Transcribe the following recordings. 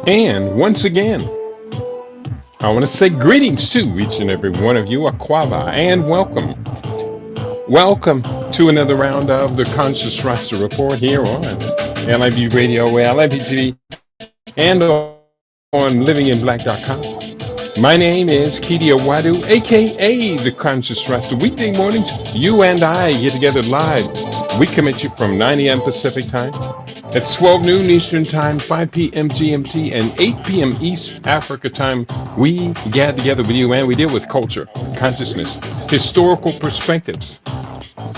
And once again, I want to say greetings to each and every one of you, Aquava, and welcome. Welcome to another round of the Conscious Roster Report here on LIB Radio, LIB TV, and on livinginblack.com. My name is Kedia Wadu, aka the Conscious Roster. Weekday mornings, you and I get together live. We commit you from 9 a.m. Pacific time. It's 12 noon Eastern Time, 5 p.m. GMT, and 8 p.m. East Africa Time. We get together with you and we deal with culture, consciousness, historical perspectives.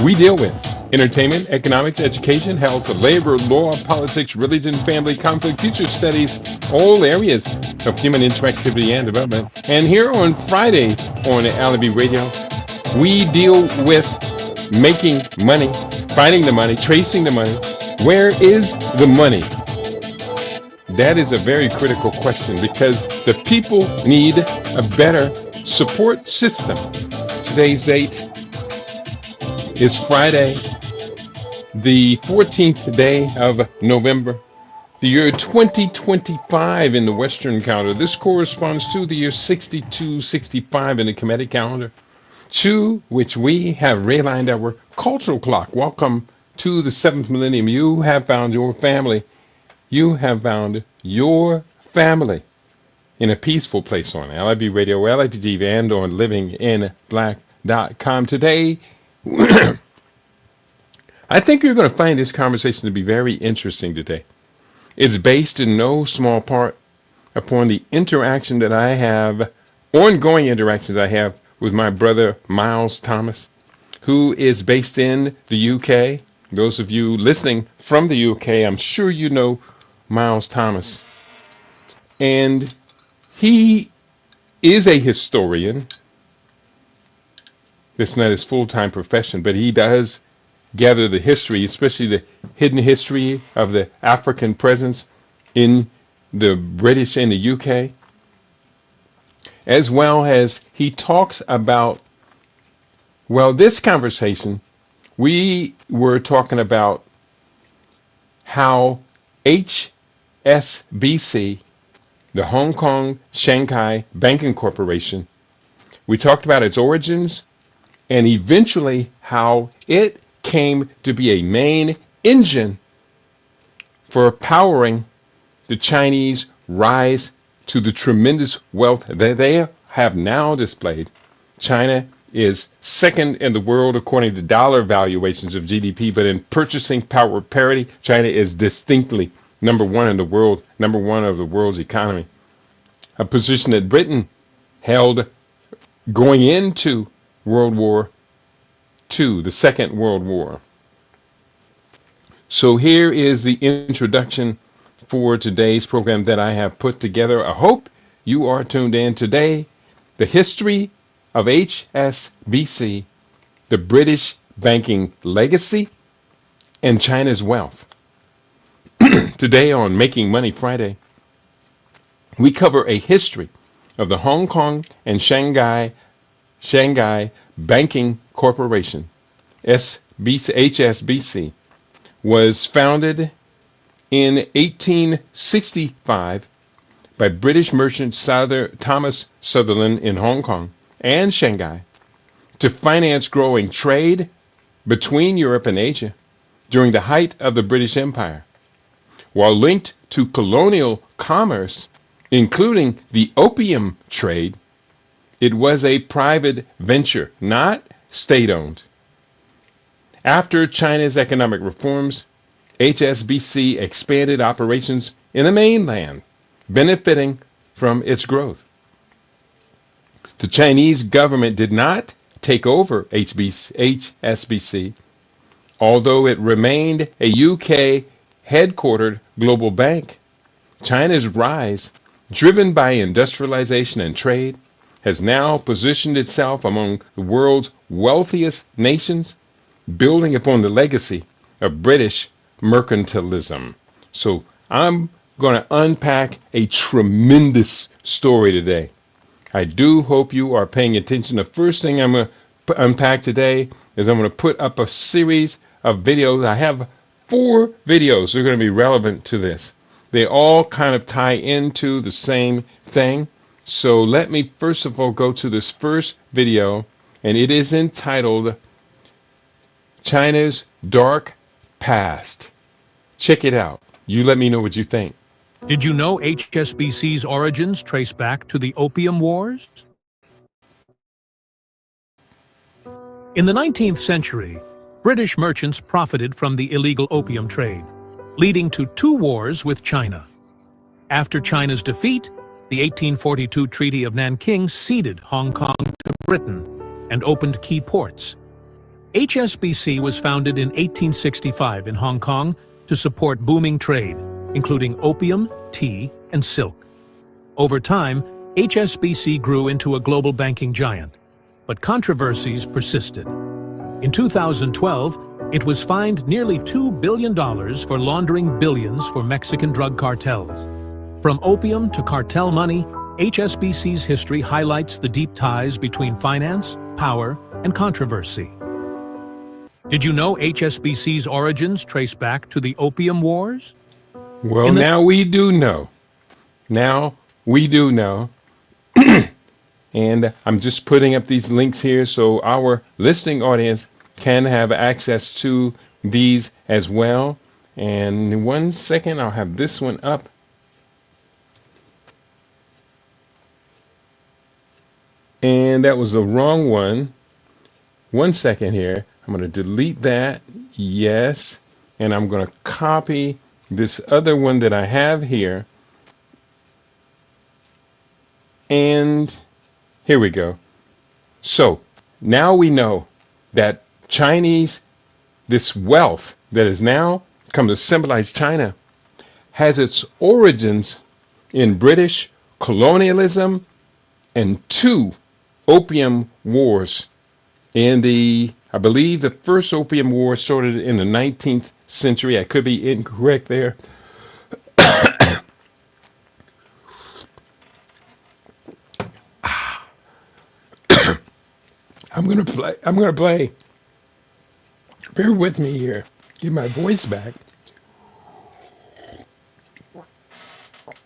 We deal with entertainment, economics, education, health, labor, law, politics, religion, family, conflict, future studies, all areas of human interactivity and development. And here on Fridays on LIB Radio, we deal with making money, finding the money, tracing the money. Where is the money? That is a very critical question because the people need a better support system. Today's date is Friday, the 14th day of November, the year 2025 in the Western calendar. This corresponds to the year 6265 in the Kemetic calendar, to which we have realigned our cultural clock. Welcome to the 7th millennium. You have found your family. You have found your family in a peaceful place on LIB Radio, LIB TV, and on livinginblack.com. Today, I think you're going to find this conversation to be very interesting today. It's based in no small part upon the interaction that I have, ongoing interactions I have with my brother Miles Thomas, who is based in the UK. Those of you listening from the UK, I'm sure you know Miles Thomas. And he is a historian. It's not his full-time profession, but he does gather the history, especially the hidden history of the African presence in the British and the UK, as well as he talks about, well, this conversation, we were talking about how HSBC, the Hong Kong Shanghai Banking Corporation, we talked about its origins and eventually how it came to be a main engine for powering the Chinese rise to the tremendous wealth that they have now displayed. China is second in the world according to dollar valuations of GDP, but in purchasing power parity, China is distinctly number one in the world, number one of the world's economy. A position that Britain held going into World War II, the Second World War. So here is the introduction for today's program that I have put together. I hope you are tuned in today. The history of HSBC, the British banking legacy, and China's wealth. Today on Making Money Friday, we cover a history of the Hong Kong and Shanghai Banking Corporation. HSBC was founded in 1865 by British merchant Thomas Sutherland in Hong Kong and Shanghai to finance growing trade between Europe and Asia during the height of the British Empire. While linked to colonial commerce, including the opium trade, it was a private venture, not state-owned. After China's economic reforms, HSBC expanded operations in the mainland, benefiting from its growth. The Chinese government did not take over HSBC, although it remained a UK headquartered global bank. China's rise, driven by industrialization and trade, has now positioned itself among the world's wealthiest nations, building upon the legacy of British mercantilism. So I'm going to unpack a tremendous story today. I do hope you are paying attention. The first thing I'm going to unpack today is I'm going to put up a series of videos. I have 4 videos that are going to be relevant to this. they all kind of tie into the same thing. So let me first of all go to this first video, and it is entitled China's Dark Past. Check it out. You let me know what you think. Did you know HSBC's origins trace back to the Opium Wars? In the 19th century, British merchants profited from the illegal opium trade, leading to 2 wars with China. After China's defeat, the 1842 Treaty of Nanking ceded Hong Kong to Britain and opened key ports. HSBC was founded in 1865 in Hong Kong to support booming trade, including opium, tea, and silk. Over time, HSBC grew into a global banking giant, but controversies persisted. In 2012, it was fined nearly $2 billion for laundering billions for Mexican drug cartels. From opium to cartel money, HSBC's history highlights the deep ties between finance, power, and controversy. Did you know HSBC's origins trace back to the Opium Wars? Well, now we do know. Now we do know. And I'm just putting up these links here so our listening audience can have access to these as well. And in 1 second, I'll have this one up. And that was the wrong one. 1 second here. I'm going to delete that. Yes. And I'm going to copy this other one that I have here. And here we go. So now we know that this wealth that has now come to symbolize China, has its origins in British colonialism and 2 opium wars. I believe the first opium war started in the 19th century. I could be incorrect there. I'm gonna play. Bear with me here. Get my voice back.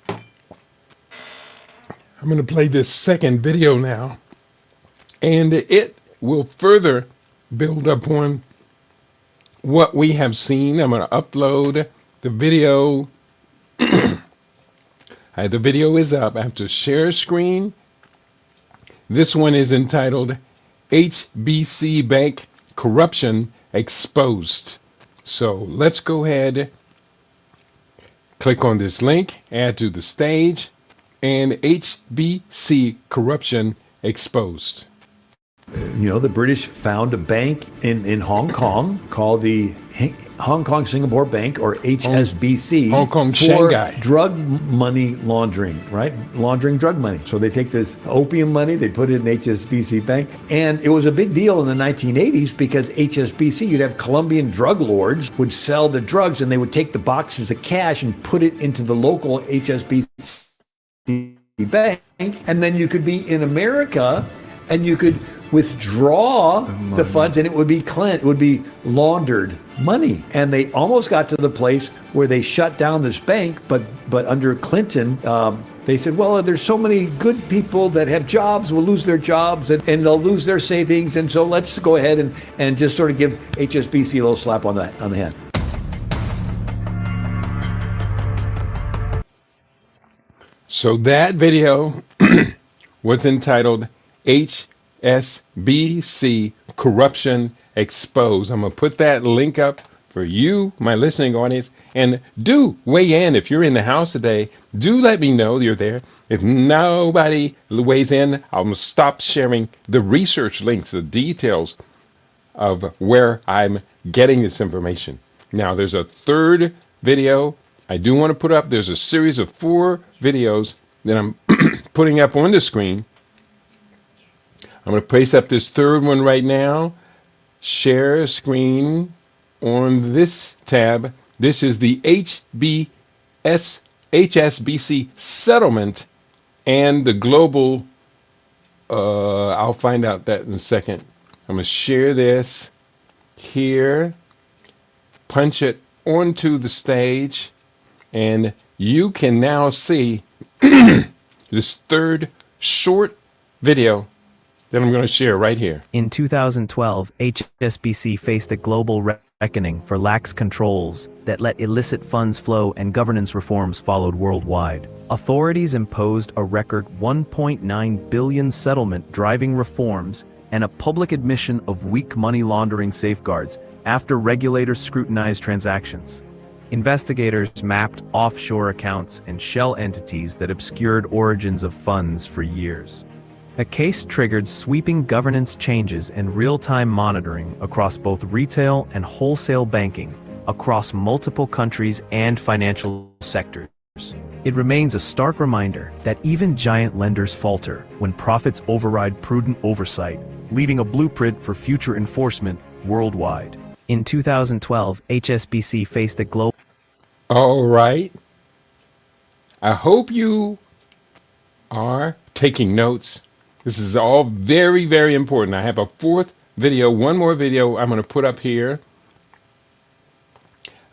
I'm gonna play this second video now, and it will further build upon what we have seen. I'm gonna upload the video. The video is up. I have to share screen. This one is entitled HSBC Bank Corruption Exposed. So let's go ahead, click on this link, add to the stage, and HSBC Corruption Exposed. You know, the British found a bank in Hong Kong called the Hong Kong Singapore Bank, or HSBC, Hong Kong, for Shanghai. drug money laundering, right? Laundering drug money. So they take this opium money, they put it in HSBC Bank. And it was a big deal in the 1980s because HSBC, you'd have Colombian drug lords would sell the drugs, and they would take the boxes of cash and put it into the local HSBC bank. And then you could be in America and you could withdraw the funds, and it would be laundered money. And they almost got to the place where they shut down this bank, but under Clinton, they said, well, there's so many good people that have jobs will lose their jobs, and they'll lose their savings, and so let's go ahead and just sort of give HSBC a little slap on the hand. So that video was entitled HSBC Corruption Exposed. I'm going to put that link up for you, my listening audience, and do weigh in. If you're in the house today, do let me know you're there. If nobody weighs in, I'll stop sharing the research links, the details of where I'm getting this information. Now, there's a third video I do want to put up. There's a series of 4 videos that I'm putting up on the screen. I'm going to place up this third one right now. Share screen on this tab. This is the HSBC settlement and the global. I'll find out that in a second. I'm going to share this here, punch it onto the stage, and you can now see this third short video that I'm going to share right here. In 2012, HSBC faced a global reckoning for lax controls that let illicit funds flow, and governance reforms followed worldwide. Authorities imposed a record $1.9 billion settlement, driving reforms and a public admission of weak money laundering safeguards after regulators scrutinized transactions. Investigators mapped offshore accounts and shell entities that obscured origins of funds for years. The case triggered sweeping governance changes and real-time monitoring across both retail and wholesale banking across multiple countries and financial sectors. It remains a stark reminder that even giant lenders falter when profits override prudent oversight, leaving a blueprint for future enforcement worldwide. In 2012, HSBC faced a global... All right. I hope you are taking notes. This is all very, very important. I have a fourth video, one more video I'm going to put up here.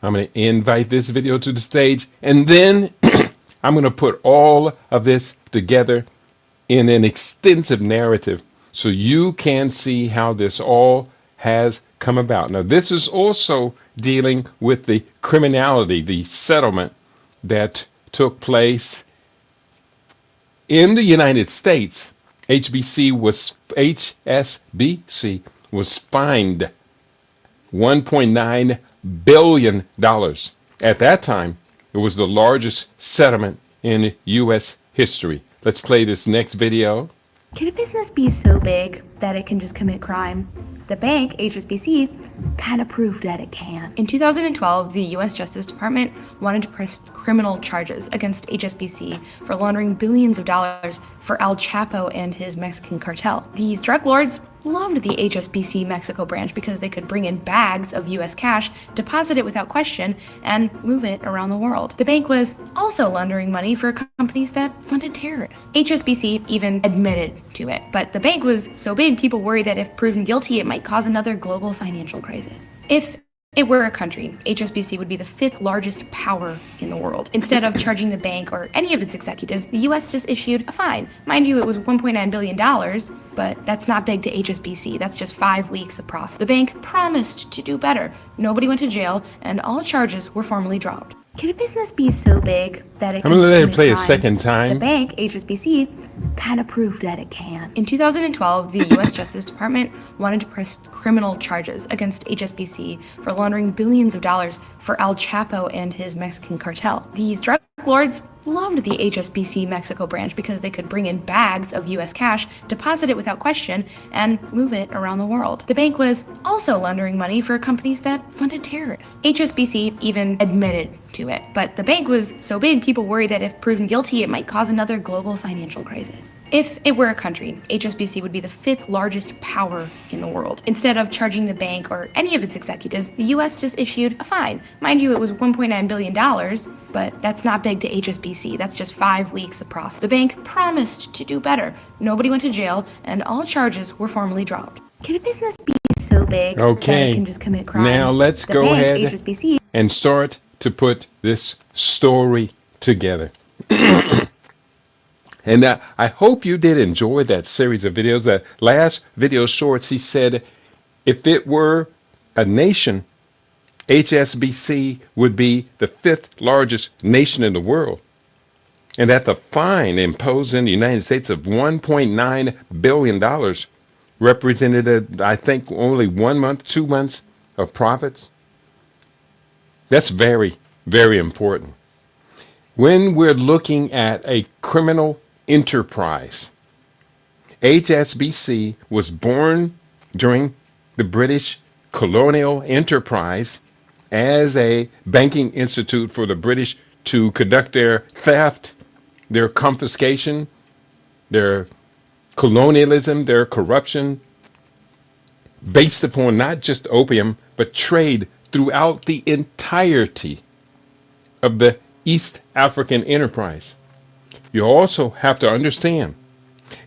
I'm going to invite this video to the stage, and then I'm going to put all of this together in an extensive narrative so you can see how this all has come about. Now, this is also dealing with the criminality, the settlement that took place in the United States. HSBC was fined $1.9 billion. At that time, it was the largest settlement in U.S. history. Let's play this next video. Can a business be so big that it can just commit crime? The bank, HSBC, kind of proved that it can. In 2012, the U.S. Justice Department wanted to press criminal charges against HSBC for laundering billions of dollars for Al Chapo and his Mexican cartel. These drug lords loved the HSBC Mexico branch because they could bring in bags of U.S. cash, deposit it without question, and move it around the world. The bank was also laundering money for companies that funded terrorists. HSBC even admitted to it, but the bank was so big, people worried that if proven guilty, it might cause another global financial crisis. If it were a country, HSBC would be the fifth largest power in the world. Instead of charging the bank or any of its executives, the US just issued a fine. Mind you, it was $1.9 billion, but that's not big to HSBC. That's just 5 weeks of profit. The bank promised to do better. Nobody went to jail, and all charges were formally dropped. Can a business be so big that it can I'm going to let it play a crime? second time. The bank, HSBC, kind of proved that it can. In 2012, the U.S. Justice Department wanted to press criminal charges against HSBC for laundering billions of dollars for Al Chapo and his Mexican cartel. These drug lords loved the HSBC Mexico branch because they could bring in bags of U.S. cash, deposit it without question, and move it around the world. The bank was also laundering money for companies that funded terrorists. HSBC even admitted to it, but the bank was so big, people worried that if proven guilty, it might cause another global financial crisis. If it were a country, HSBC would be the fifth largest power in the world. Instead of charging the bank or any of its executives, the US just issued a fine. Mind you, it was $1.9 billion, but that's not big to HSBC. That's just 5 weeks of profit. The bank promised to do better. Nobody went to jail, and all charges were formally dropped. Can a business be so big that it can just commit crime? Now let's The go bank, ahead HSBC, and start to put this story together. And I hope you did enjoy that series of videos. That last video shorts, he said, if it were a nation, HSBC would be the fifth largest nation in the world. And that the fine imposed in the United States of $1.9 billion represented, I think, only 1 month, 2 months of profits. That's very, very important. When we're looking at a criminal enterprise, HSBC was born during the British colonial enterprise as a banking institute for the British to conduct their theft, their confiscation, their colonialism, their corruption, based upon not just opium, but trade throughout the entirety of the East African enterprise. You also have to understand,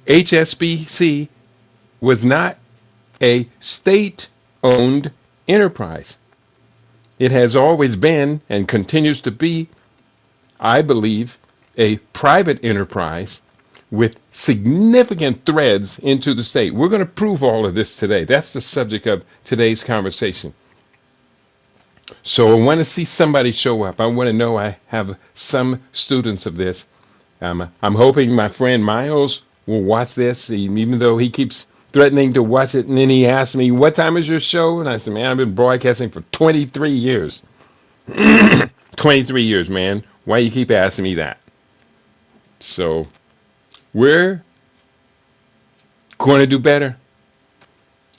HSBC was not a state-owned enterprise. It has always been and continues to be I believe, a private enterprise with significant threads into the state. We're going to prove all of this today. That's the subject of today's conversation. So I want to see somebody show up. I want to know I have some students of this. I'm hoping my friend Miles will watch this, even though he keeps threatening to watch it. And then he asked me, what time is your show? And I said, man, I've been broadcasting for 23 years. 23 years, man. Why you keep asking me that? So we're going to do better,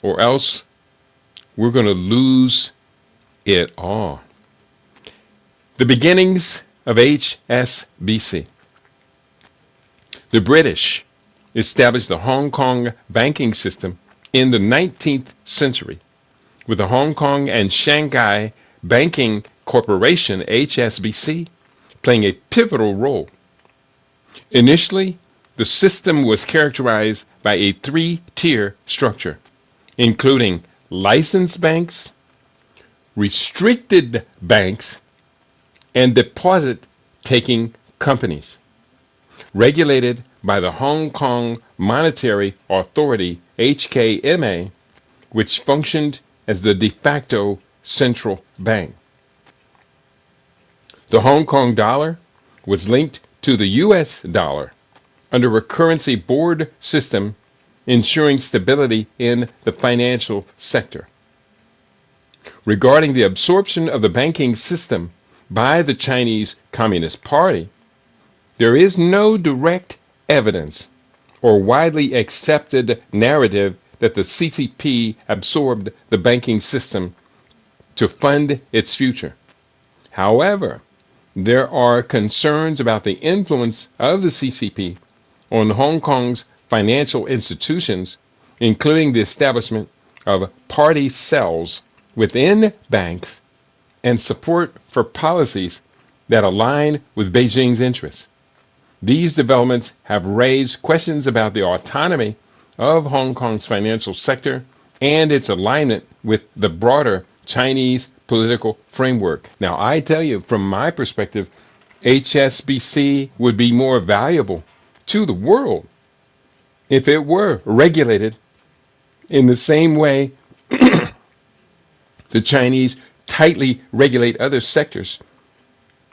or else we're going to lose it all. The beginnings of HSBC. The British established the Hong Kong banking system in the 19th century, with the Hong Kong and Shanghai Banking Corporation, HSBC, playing a pivotal role. Initially, the system was characterized by a three-tier structure, including licensed banks, restricted banks, and deposit-taking companies, regulated by the Hong Kong Monetary Authority, HKMA, which functioned as the de facto central bank. The Hong Kong dollar was linked to the US dollar under a currency board system, ensuring stability in the financial sector. Regarding the absorption of the banking system by the Chinese Communist Party, there is no direct evidence or widely accepted narrative that the CCP absorbed the banking system to fund its future. However, there are concerns about the influence of the CCP on Hong Kong's financial institutions, including the establishment of party cells within banks and support for policies that align with Beijing's interests. These developments have raised questions about the autonomy of Hong Kong's financial sector and its alignment with the broader Chinese political framework. Now, I tell you, from my perspective, HSBC would be more valuable to the world if it were regulated in the same way the Chinese tightly regulate other sectors,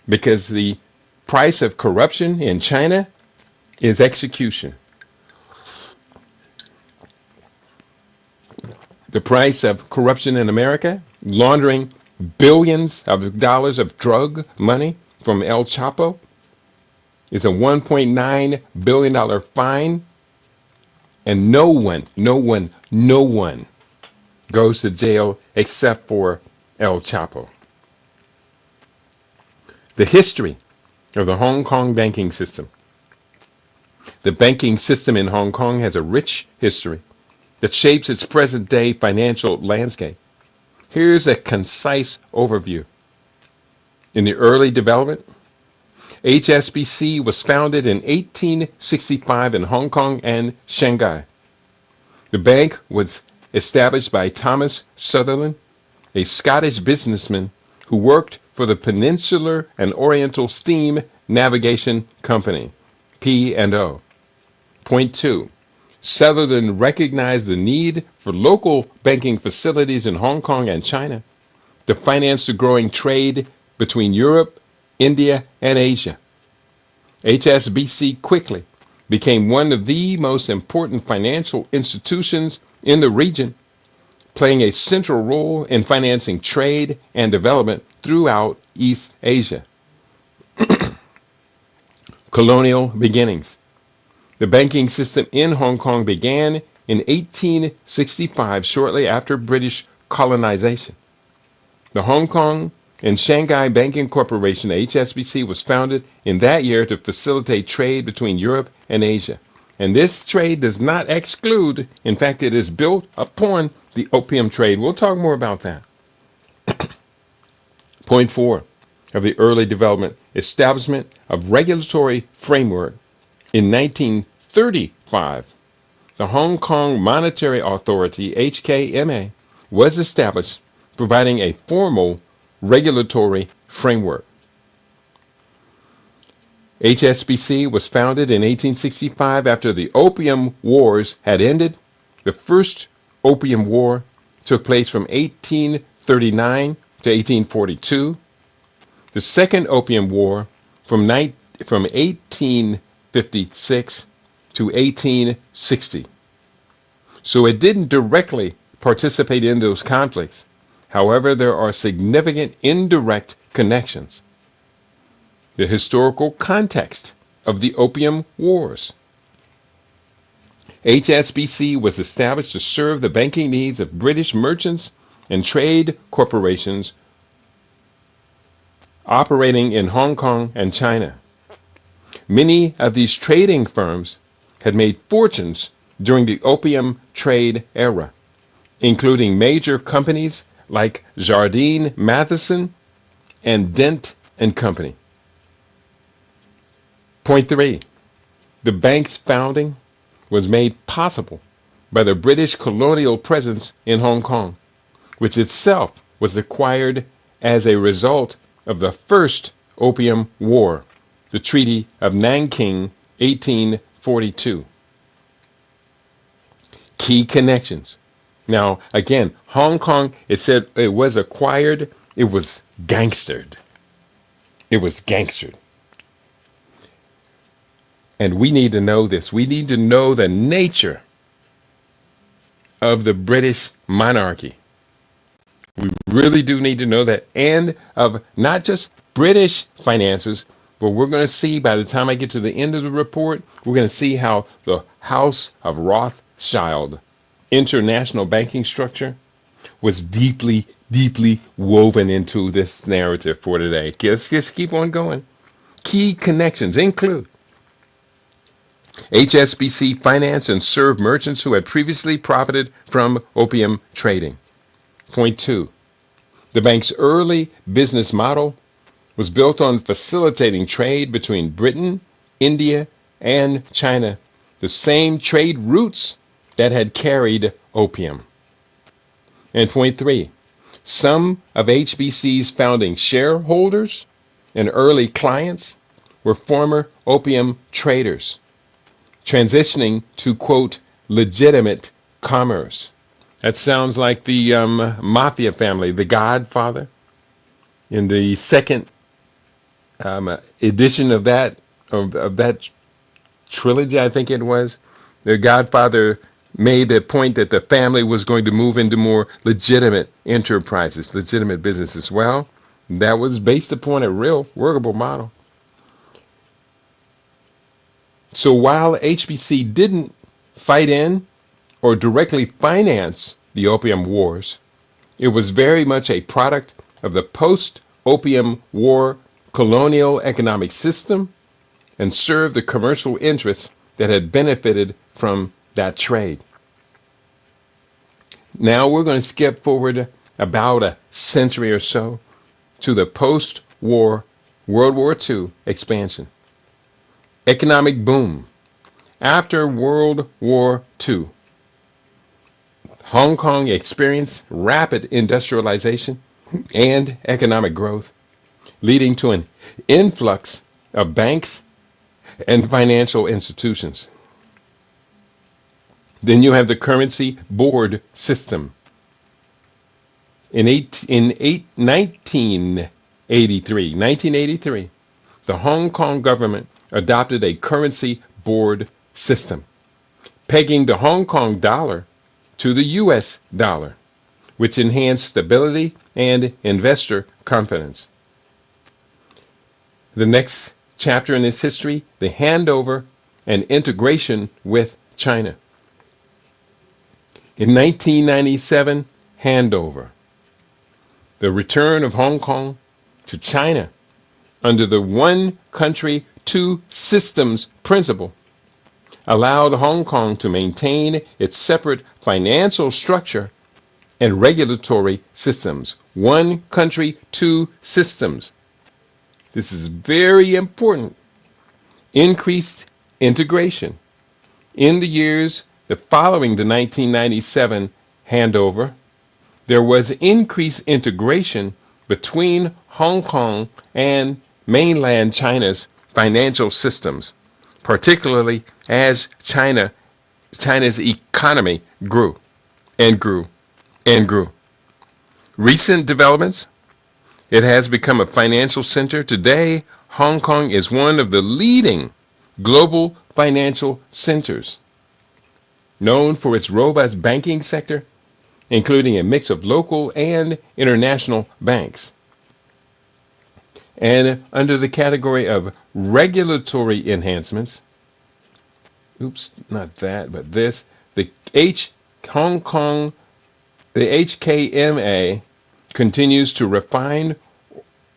because the price of corruption in China is execution. The price of corruption in America, laundering billions of dollars of drug money from El Chapo, is a $1.9 billion fine, and no one goes to jail except for El Chapo. The history of the Hong Kong banking system. The banking system in Hong Kong has a rich history that shapes its present-day financial landscape. Here's a concise overview. In the early development, HSBC was founded in 1865 in Hong Kong and Shanghai. The bank was established by Thomas Sutherland, a Scottish businessman who worked for the Peninsular and Oriental Steam Navigation Company, P&O. Point 2. Sutherland recognized the need for local banking facilities in Hong Kong and China to finance the growing trade between Europe, India, and Asia. HSBC quickly became one of the most important financial institutions in the region, playing a central role in financing trade and development throughout East Asia. Colonial beginnings. The banking system in Hong Kong began in 1865, shortly after British colonization. The Hong Kong and Shanghai Banking Corporation, HSBC, was founded in that year to facilitate trade between Europe and Asia. And this trade does not exclude, in fact, it is built upon the opium trade. We'll talk more about that. Point 4 of the early development, establishment of regulatory framework. In 1935, the Hong Kong Monetary Authority, HKMA, was established, providing a formal regulatory framework. HSBC was founded in 1865 after the Opium Wars had ended. The first Opium War took place from 1839 to 1842. The Second Opium War from 1856 to 1860. So it didn't directly participate in those conflicts. However, there are significant indirect connections. The historical context of the Opium Wars. HSBC was established to serve the banking needs of British merchants and trade corporations operating in Hong Kong and China. Many of these trading firms had made fortunes during the opium trade era, including major companies like Jardine Matheson and Dent and Company. Point 3. The bank's founding was made possible by the British colonial presence in Hong Kong, which itself was acquired as a result of the First Opium War, the Treaty of Nanking, 1842. Key connections. Now, again, Hong Kong, it said it was acquired, it was gangstered. It was gangstered. And we need to know this. We need to know the nature of the British monarchy. We really do need to know that, and of not just British finances, but we're going to see by the time I get to the end of the report, we're going to see how the House of Rothschild international banking structure was deeply, deeply woven into this narrative for today. Let's just keep on going. Key connections include HSBC financed and served merchants who had previously profited from opium trading. Point 2. The bank's early business model was built on facilitating trade between Britain, India, and China, the same trade routes that had carried opium. And point 3. Some of HBC's founding shareholders and early clients were former opium traders, transitioning to, quote, legitimate commerce. That sounds like the mafia family, the Godfather. In the second edition of that trilogy, I think it was, the Godfather made the point that the family was going to move into more legitimate enterprises, legitimate businesses. Well, that was based upon a real workable model. So while HBC didn't fight in or directly finance the Opium Wars, it was very much a product of the post-Opium War colonial economic system and served the commercial interests that had benefited from that trade. Now we're going to skip forward about a century or so to the post-war World War II expansion. Economic boom. After World War II, Hong Kong experienced rapid industrialization and economic growth, leading to an influx of banks and financial institutions. Then you have the currency board system. In 1983, the Hong Kong government adopted a currency board system, pegging the Hong Kong dollar to the US dollar, which enhanced stability and investor confidence. The next chapter in this history, the handover and integration with China. In 1997, handover. The return of Hong Kong to China under the one country, two systems principle allowed Hong Kong to maintain its separate financial structure and regulatory systems. One country, two systems. This is very important. Increased integration. In the years following the 1997 handover, there was increased integration between Hong Kong and mainland China's financial systems, particularly as China's economy grew and grew and grew. Recent developments, it has become a financial center. Today, Hong Kong is one of the leading global financial centers, known for its robust banking sector, including a mix of local and international banks. And under the category of regulatory enhancements, oops, not that, but this, the Hong Kong, the HKMA continues to refine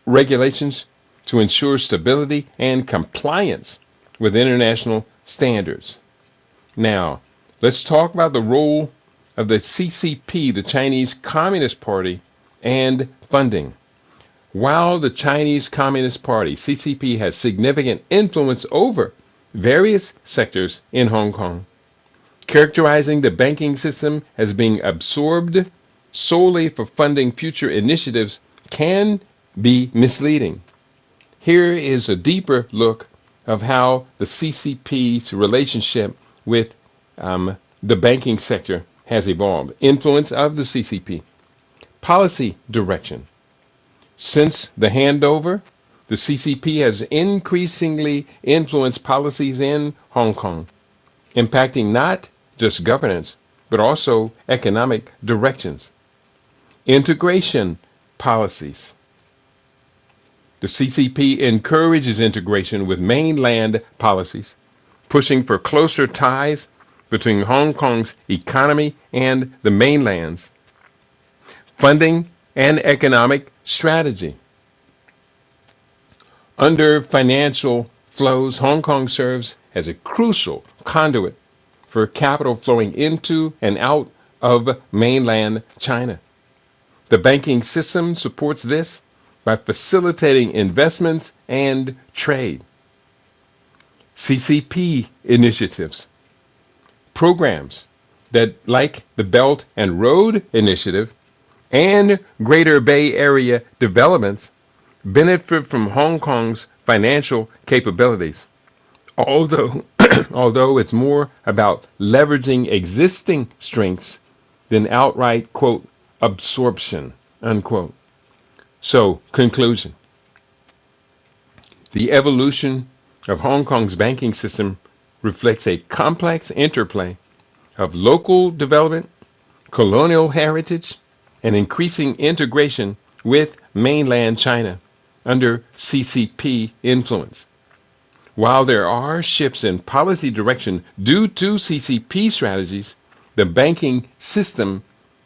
regulations to ensure stability and compliance with international standards. Now, let's talk about the role of the CCP, the Chinese Communist Party, and funding. While the Chinese Communist Party, CCP, has significant influence over various sectors in Hong Kong, characterizing the banking system as being absorbed solely for funding future initiatives can be misleading. Here is a deeper look of how the CCP's relationship with the banking sector has evolved. Influence of the CCP. Policy direction. Since the handover, the CCP has increasingly influenced policies in Hong Kong, impacting not just governance, but also economic directions. Integration policies. The CCP encourages integration with mainland policies, pushing for closer ties between Hong Kong's economy and the mainland's. Funding and economic strategy. Under financial flows, Hong Kong serves as a crucial conduit for capital flowing into and out of mainland China. The banking system supports this by facilitating investments and trade. CCP initiatives, programs that, like the Belt and Road Initiative and Greater Bay Area developments, benefit from Hong Kong's financial capabilities. Although it's more about leveraging existing strengths than outright, quote, absorption, unquote. So, conclusion. The evolution of Hong Kong's banking system reflects a complex interplay of local development, colonial heritage, and increasing integration with mainland China under CCP influence. While there are shifts in policy direction due to CCP strategies, the banking system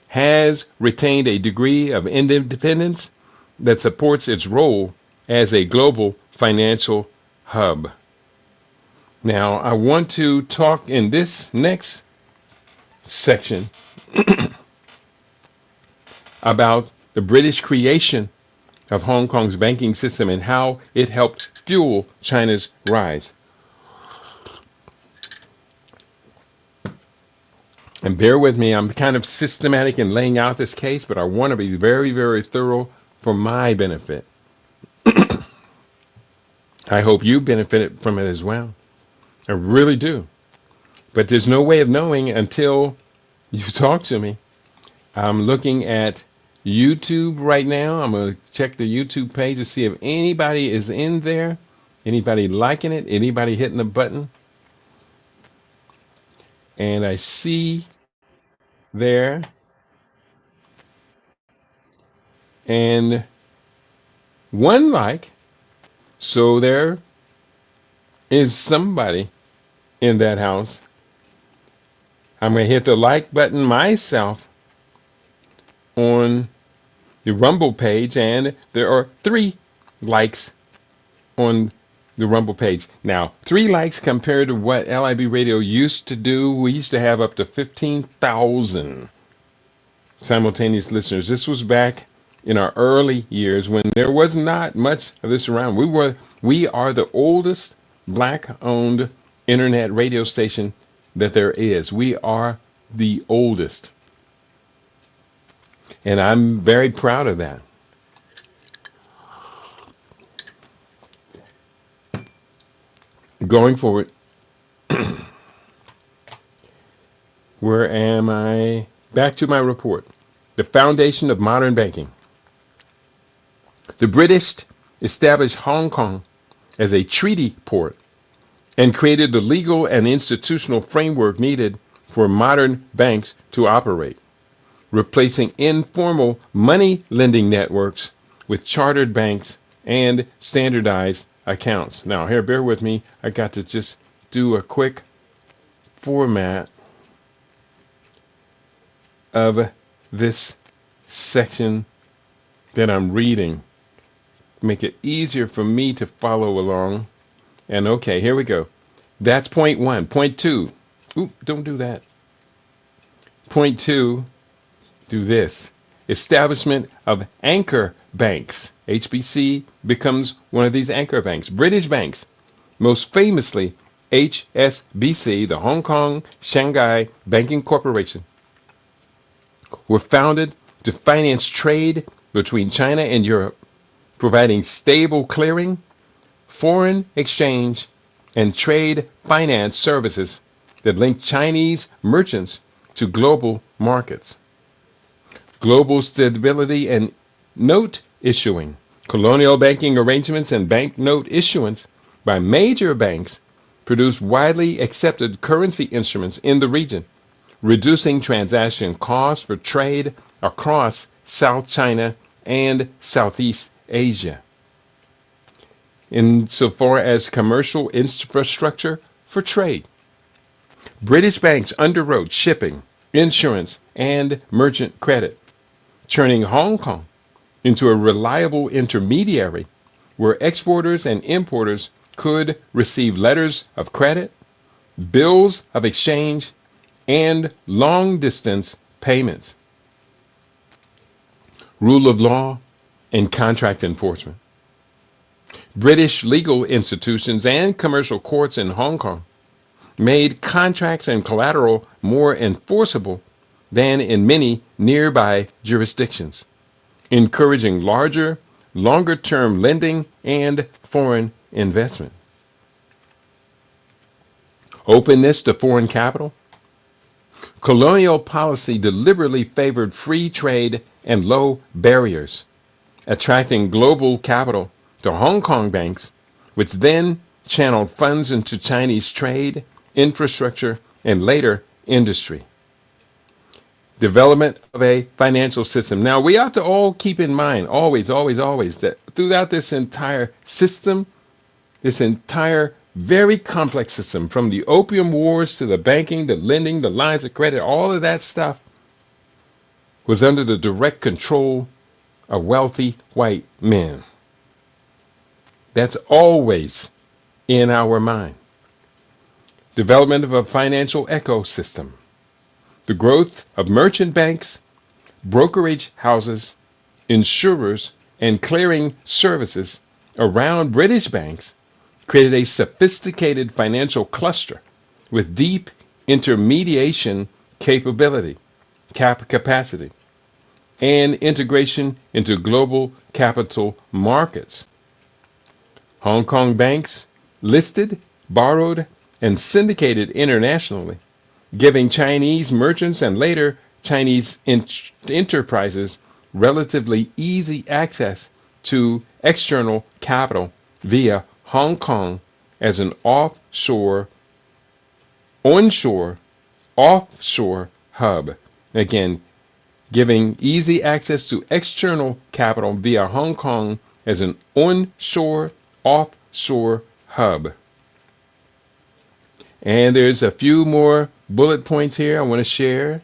has retained a degree of independence that supports its role as a global financial hub. Now, I want to talk in this next section about the British creation of Hong Kong's banking system and how it helped fuel China's rise. And bear with me, I'm kind of systematic in laying out this case, but I want to be very, very thorough for my benefit. I hope you benefited from it as well. I really do. But there's no way of knowing until you talk to me. I'm looking at YouTube right now. I'm going to check the YouTube page to see if anybody is in there. Anybody liking it? Anybody hitting the button? And I see there. And one like. So there is somebody in that house. I'm going to hit the like button myself on the Rumble page, and there are 3 likes on the Rumble page. Now, 3 likes compared to what LIB Radio used to do. We used to have up to 15,000 simultaneous listeners. This was back in our early years when there was not much of this around. We are the oldest Black-owned internet radio station that there is. We are the oldest. And I'm very proud of that. Going forward, where am I? Back to my report. The foundation of modern banking. The British established Hong Kong as a treaty port and created the legal and institutional framework needed for modern banks to operate, replacing informal money lending networks with chartered banks and standardized accounts. Now, here, bear with me. I got to just do a quick format of this section that I'm reading. Make it easier for me to follow along. And okay, here we go. That's point one. Point two. Oop, don't do that. Point two, do this. Establishment of anchor banks. HBC becomes one of these anchor banks. British banks, most famously HSBC, the Hong Kong Shanghai Banking Corporation, were founded to finance trade between China and Europe, providing stable clearing, foreign exchange, and trade finance services that link Chinese merchants to global markets. Global stability and note issuing, colonial banking arrangements, and bank note issuance by major banks produce widely accepted currency instruments in the region, reducing transaction costs for trade across South China and Southeast Asia. Insofar as commercial infrastructure for trade, British banks underwrote shipping, insurance, and merchant credit, turning Hong Kong into a reliable intermediary where exporters and importers could receive letters of credit, bills of exchange, and long-distance payments. Rule of law and contract enforcement. British legal institutions and commercial courts in Hong Kong made contracts and collateral more enforceable than in many nearby jurisdictions, encouraging larger, longer-term lending and foreign investment. Openness to foreign capital. Colonial policy deliberately favored free trade and low barriers, attracting global capital to Hong Kong banks, which then channeled funds into Chinese trade, infrastructure, and later industry. Development of a financial system. Now, we have to all keep in mind, always, that throughout this entire system, this entire very complex system, from the opium wars to the banking, the lending, the lines of credit, all of that stuff was under the direct control of wealthy white men. That's always in our mind. Development of a financial ecosystem. The growth of merchant banks, brokerage houses, insurers, and clearing services around British banks created a sophisticated financial cluster with deep intermediation capacity, and integration into global capital markets. Hong Kong banks listed, borrowed, and syndicated internationally, giving Chinese merchants and later Chinese enterprises relatively easy access to external capital via Hong Kong as an onshore, offshore hub. Again, giving easy access to external capital via Hong Kong as an onshore, offshore hub. And there's a few more bullet points here I want to share.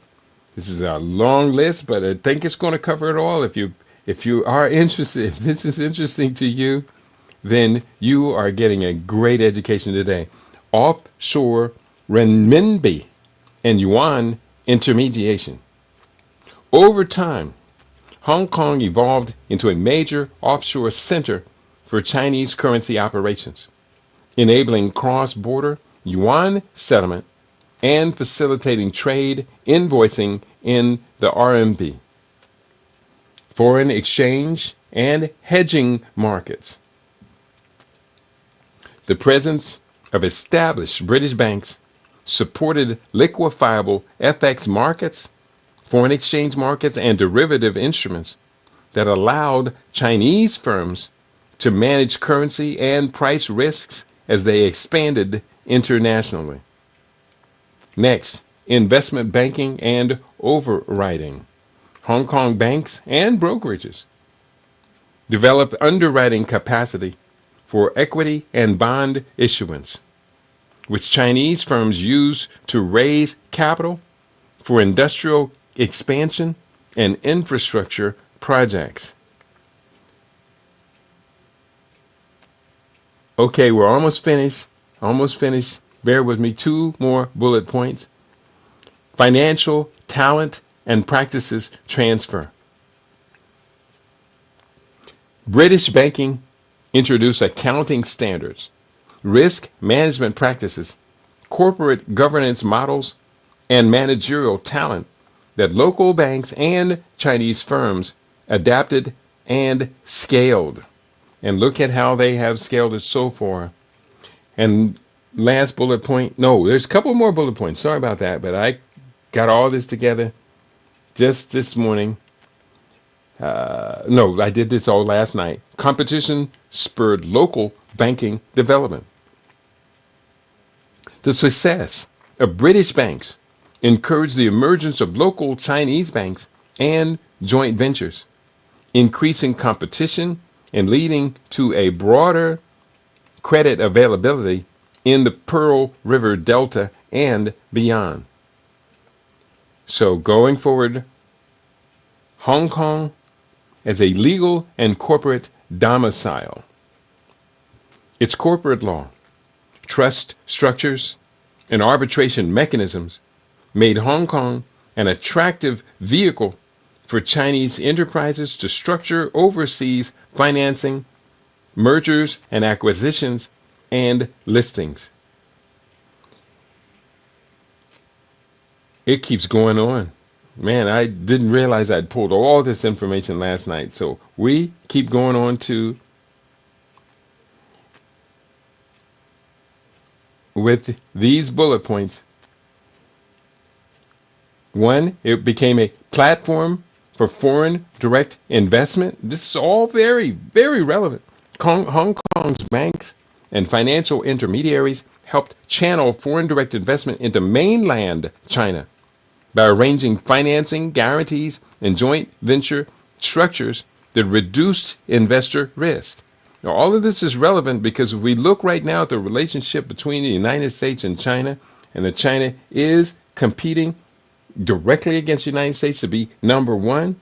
This is a long list, but I think it's going to cover it all. If you are interested, if this is interesting to you, then you are getting a great education today. Offshore renminbi and yuan intermediation. Over time, Hong Kong evolved into a major offshore center for Chinese currency operations, enabling cross-border yuan settlement and facilitating trade invoicing in the RMB, foreign exchange, and hedging markets. The presence of established British banks supported liquefiable FX markets, foreign exchange markets, and derivative instruments that allowed Chinese firms to manage currency and price risks as they expanded internationally. Next, investment banking and overwriting. Hong Kong banks and brokerages developed underwriting capacity for equity and bond issuance, which Chinese firms used to raise capital for industrial expansion and infrastructure projects. Okay, we're almost finished. Almost finished. Bear with me. 2 more bullet points. Financial talent and practices transfer. British banking introduced accounting standards, risk management practices, corporate governance models, and managerial talent that local banks and Chinese firms adapted and scaled. And look at how they have scaled it so far. And last bullet point, no, there's a couple more bullet points. Sorry about that, but I got all this together just this morning. No, I did this all last night. Competition spurred local banking development. The success of British banks encouraged the emergence of local Chinese banks and joint ventures, increasing competition and leading to a broader credit availability in the Pearl River Delta and beyond. So going forward, Hong Kong as a legal and corporate domicile. Its corporate law, trust structures, and arbitration mechanisms made Hong Kong an attractive vehicle for Chinese enterprises to structure overseas financing, mergers and acquisitions, and listings. It keeps going on. Man, I didn't realize I'd pulled all this information last night. So we keep going on to with these bullet points. 1, it became a platform for foreign direct investment. This is all very, very relevant. Hong Kong's banks and financial intermediaries helped channel foreign direct investment into mainland China by arranging financing, guarantees, and joint venture structures that reduced investor risk. Now, all of this is relevant because if we look right now at the relationship between the United States and China, and that China is competing directly against the United States to be number one,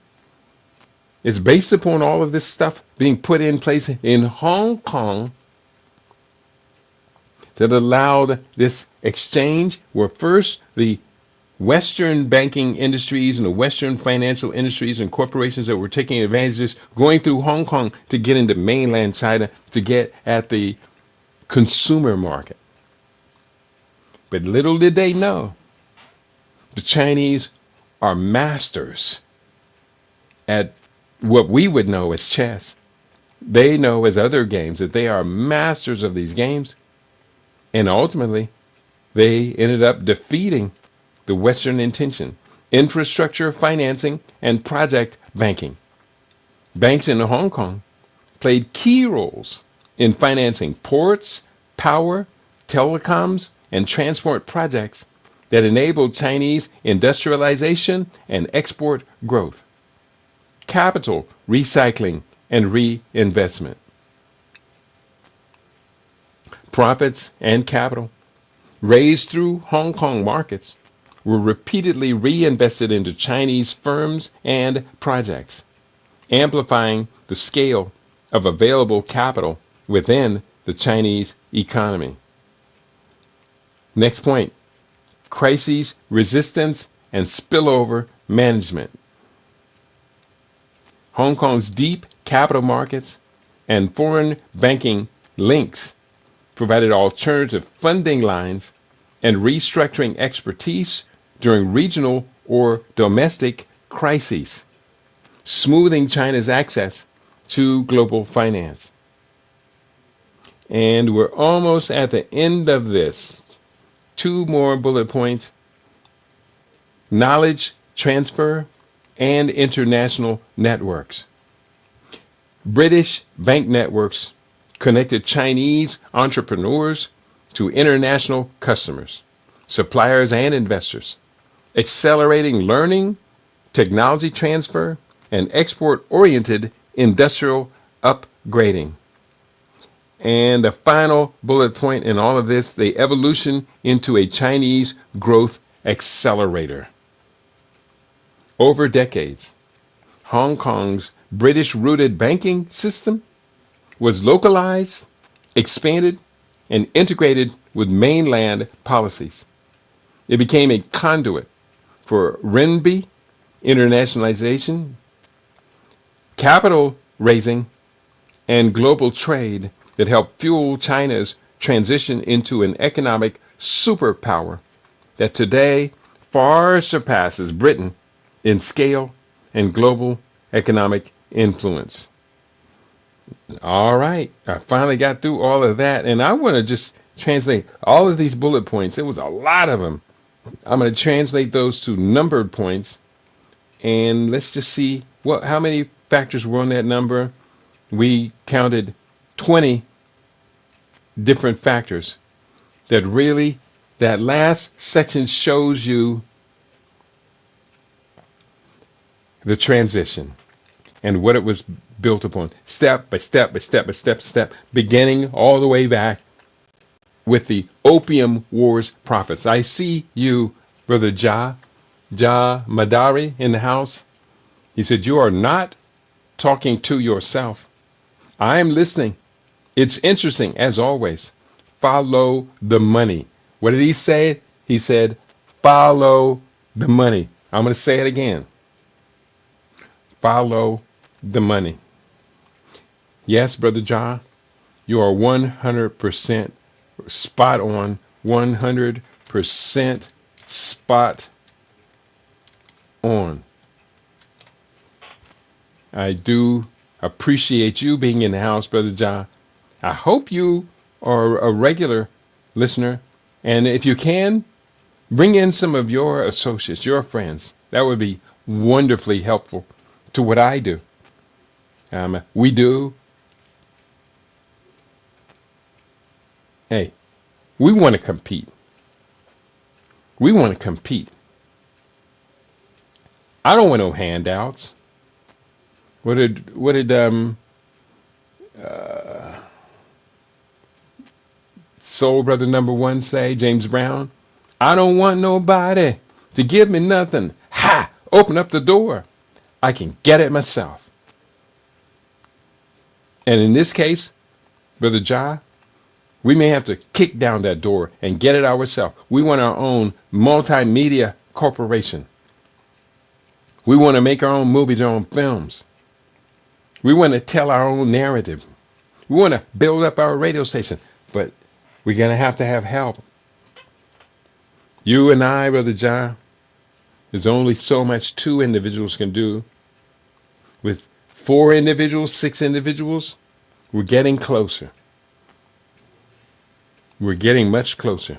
it's based upon all of this stuff being put in place in Hong Kong that allowed this exchange where first the Western banking industries and the Western financial industries and corporations that were taking advantages going through Hong Kong to get into mainland China to get at the consumer market. But little did they know, the Chinese are masters at what we would know as chess. They know as other games that they are masters of these games. And ultimately, they ended up defeating the Western intention, infrastructure financing, and project banking. Banks in Hong Kong played key roles in financing ports, power, telecoms, and transport projects that enabled Chinese industrialization and export growth, capital recycling, and reinvestment. Profits and capital raised through Hong Kong markets were repeatedly reinvested into Chinese firms and projects, amplifying the scale of available capital within the Chinese economy. Next point, crises, resistance, and spillover management. Hong Kong's deep capital markets and foreign banking links provided alternative funding lines and restructuring expertise during regional or domestic crises, smoothing China's access to global finance. And we're almost at the end of this. Two more bullet points: knowledge transfer and international networks. British bank networks connected Chinese entrepreneurs to international customers, suppliers, and investors, accelerating learning, technology transfer, and export-oriented industrial upgrading. And the final bullet point in all of this, the evolution into a Chinese growth accelerator. Over decades, Hong Kong's British-rooted banking system was localized, expanded, and integrated with mainland policies. It became a conduit for renminbi internationalization, capital raising, and global trade that helped fuel China's transition into an economic superpower that today far surpasses Britain in scale and global economic influence. All right, I finally got through all of that, and I want to just translate all of these bullet points. It was a lot of them. I'm going to translate those to numbered points, and let's just see how many factors were on that number. We counted 20 different factors that really, that last section shows you the transition and what it was built upon, step by step by step by step, beginning all the way back with the Opium Wars prophets. I see you, Brother Ja Madari, in the house. He said, you are not talking to yourself. I am listening. It's interesting, as always. Follow the money. What did he say? He said, follow the money. I'm going to say it again. Follow the money. Yes, Brother John, you are 100% spot on, 100% spot on. I do appreciate you being in the house, Brother John. I hope you are a regular listener, and if you can, bring in some of your associates, your friends. That would be wonderfully helpful to what I do. We do. Hey, we want to compete. We want to compete. I don't want no handouts. What did Soul Brother number 1 say, James Brown? I don't want nobody to give me nothing. Ha! Open up the door. I can get it myself. And in this case, Brother Ja, we may have to kick down that door and get it ourselves. We want our own multimedia corporation. We want to make our own movies, our own films. We want to tell our own narrative. We want to build up our radio station, but we're going to have help. You and I, Brother John, there's only so much 2 individuals can do. With 4 individuals, 6 individuals, we're getting closer. We're getting much closer.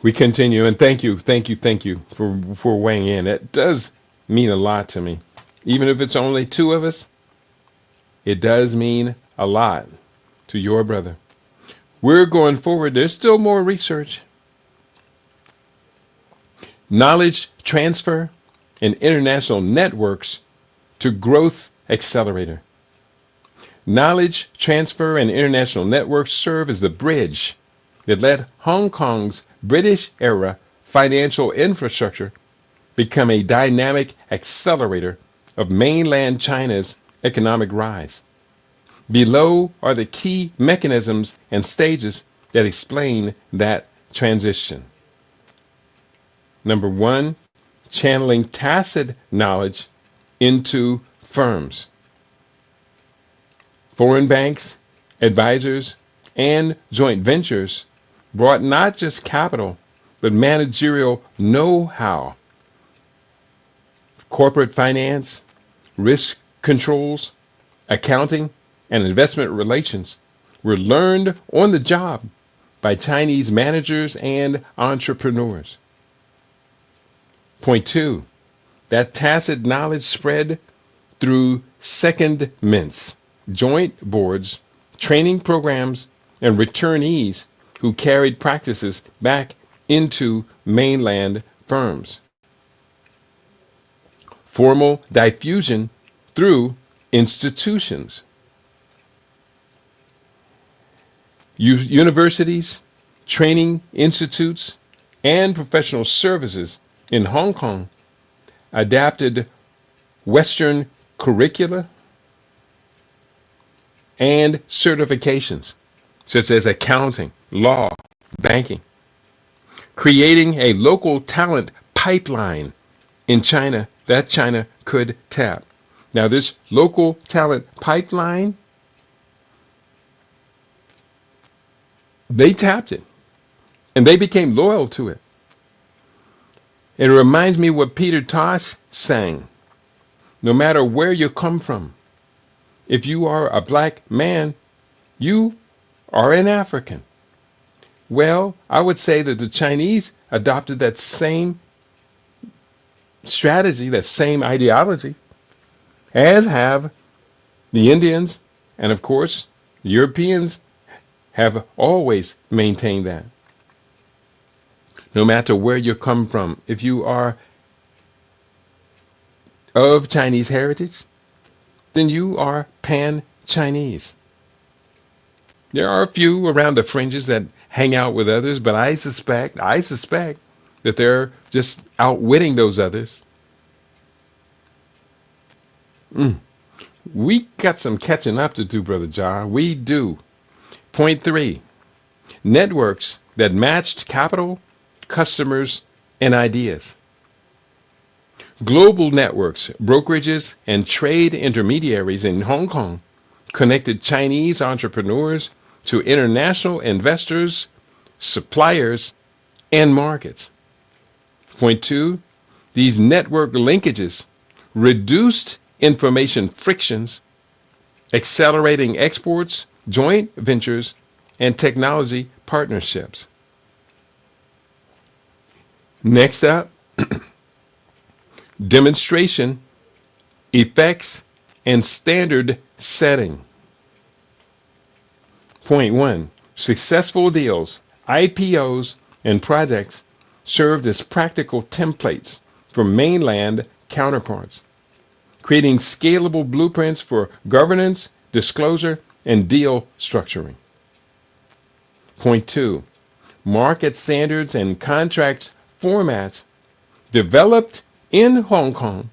We continue, and thank you for weighing in. It does mean a lot to me. Even if it's only 2 of us, it does mean a lot to your brother. We're going forward. There's still more research. Knowledge transfer and international networks to growth accelerator. Knowledge transfer and international networks serve as the bridge that let Hong Kong's British era financial infrastructure become a dynamic accelerator of mainland China's economic rise. Below are the key mechanisms and stages that explain that transition. Number 1, channeling tacit knowledge into firms. Foreign banks, advisors, and joint ventures brought not just capital, but managerial know-how, corporate finance, risk controls, accounting, and investment relations, were learned on the job by Chinese managers and entrepreneurs. Point two, that tacit knowledge spread through secondments, joint boards, training programs, and returnees who carried practices back into mainland firms. Formal diffusion through institutions. Universities, training institutes, and professional services in Hong Kong adapted Western curricula and certifications, such as accounting, law, banking, creating a local talent pipeline in China that China could tap. Now, this local talent pipeline, they tapped it, and they became loyal to it. It reminds me what Peter Tosh sang. No matter where you come from, if you are a black man, you are an African. Well, I would say that the Chinese adopted that same strategy, that same ideology, as have the Indians, and of course, the Europeans have always maintained that. No matter where you come from, if you are of Chinese heritage, then you are pan-Chinese. There are a few around the fringes that hang out with others, but I suspect that they're just outwitting those others. We got some catching up to do, Brother John. We do. Point three, networks that matched capital, customers, and ideas. Global networks, brokerages, and trade intermediaries in Hong Kong connected Chinese entrepreneurs to international investors, suppliers, and markets. Point two, these network linkages reduced information frictions, accelerating exports, joint ventures, and technology partnerships. Next up, demonstration, effects, and standard setting. Point one, successful deals, IPOs, and projects served as practical templates for mainland counterparts, creating scalable blueprints for governance, disclosure, and deal structuring. Point two, market standards and contract formats developed in Hong Kong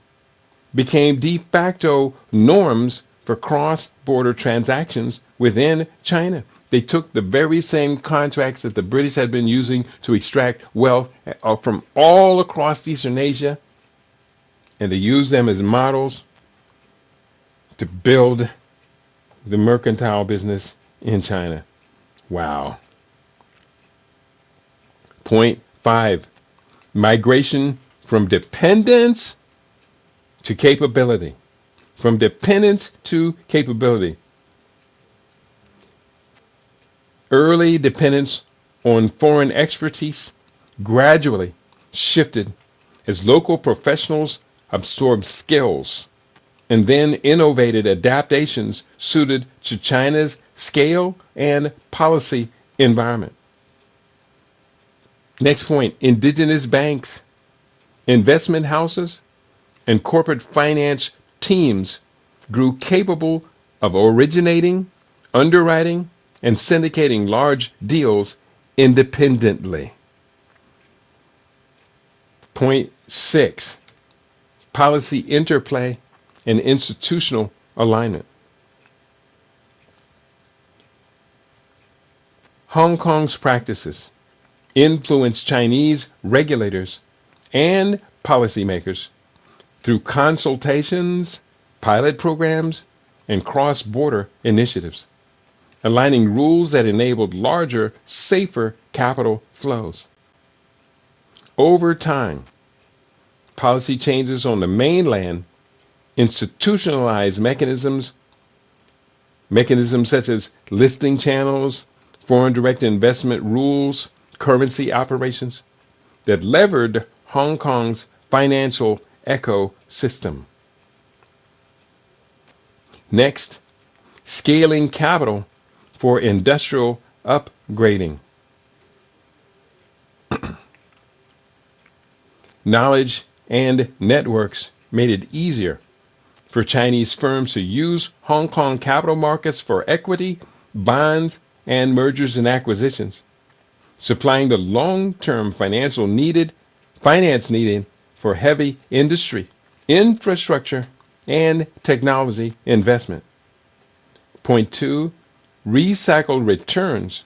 became de facto norms for cross-border transactions within China. They took the very same contracts that the British had been using to extract wealth from all across Eastern Asia, and they used them as models to build the mercantile business in China. Wow. Point five, migration from dependence to capability. From dependence to capability. Early dependence on foreign expertise gradually shifted as local professionals absorbed skills and then innovated adaptations suited to China's scale and policy environment. Next point, indigenous banks, investment houses, and corporate finance teams grew capable of originating, underwriting, and syndicating large deals independently. Point six, policy interplay and institutional alignment. Hong Kong's practices influenced Chinese regulators and policymakers through consultations, pilot programs, and cross-border initiatives, aligning rules that enabled larger, safer capital flows. Over time, policy changes on the mainland institutionalized mechanisms Mechanisms such as listing channels, foreign direct investment rules, currency operations that levered Hong Kong's financial ecosystem. Next, scaling capital for industrial upgrading. Knowledge and networks made it easier for Chinese firms to use Hong Kong capital markets for equity, bonds, and mergers and acquisitions, supplying the long-term finance needed for heavy industry, infrastructure, and technology investment. Point 2, recycled returns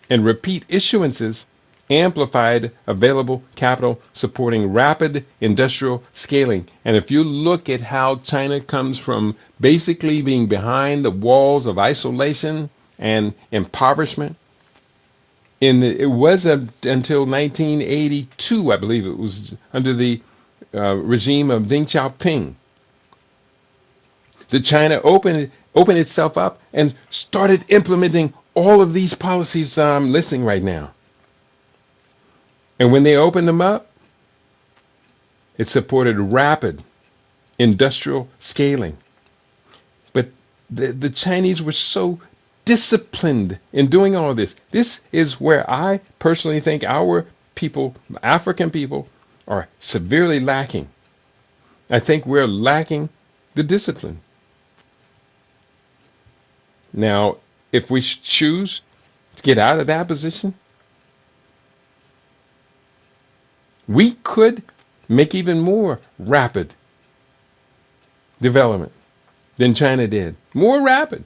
and repeat issuances amplified available capital supporting rapid industrial scaling. And if you look at how China comes from basically being behind the walls of isolation and impoverishment, it wasn't until 1982, I believe it was under the regime of Deng Xiaoping, that China opened itself up and started implementing all of these policies I'm listing right now. And when they opened them up, it supported rapid industrial scaling. But the Chinese were so disciplined in doing all of this. This is where I personally think our people, African people, are severely lacking. I think we're lacking the discipline. Now, if we choose to get out of that position, we could make even more rapid development than China did. More rapid.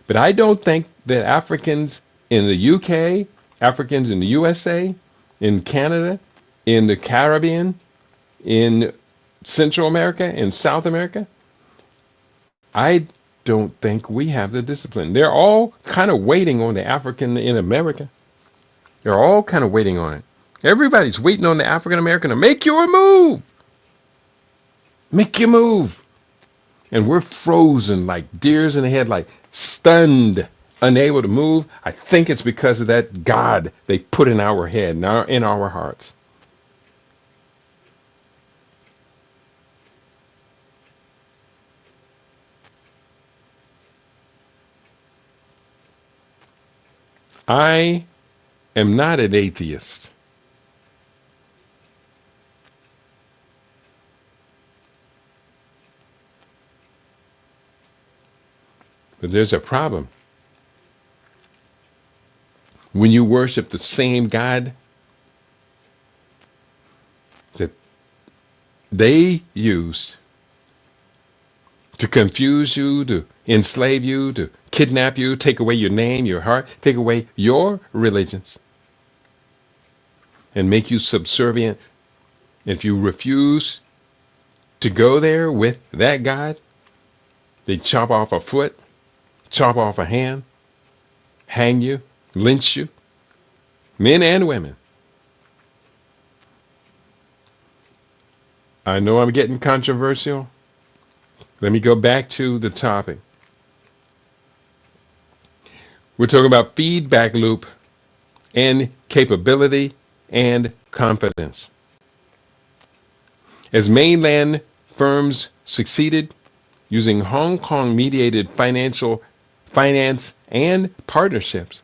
But I don't think that Africans in the UK, Africans in the USA, in Canada, in the Caribbean, in Central America, in South America, I don't think we have the discipline. They're all kind of waiting on the African in America. They're all kind of waiting on it. Everybody's waiting on the African American to make your move. Make your move. And we're frozen like deers in the headlight, stunned, unable to move. I think it's because of that God they put in our head, in our hearts. I am not an atheist. But there's a problem. When you worship the same God that they used to confuse you, to enslave you, to kidnap you, take away your name, your heart, take away your religions, and make you subservient. If you refuse to go there with that God, they chop off a foot, chop off a hand, hang you, lynch you, men and women. I know I'm getting controversial. Let me go back to the topic. We're talking about feedback loop and capability and confidence. As mainland firms succeeded using Hong Kong mediated finance and partnerships,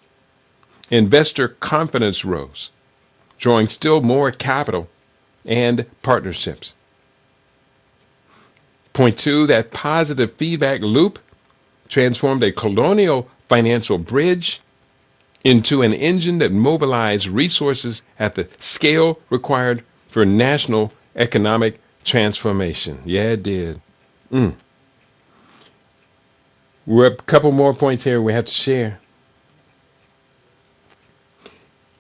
investor confidence rose, drawing still more capital and partnerships. Point 2, that positive feedback loop transformed a colonial financial bridge into an engine that mobilized resources at the scale required for national economic transformation. Yeah, it did. We're a couple more points here we have to share.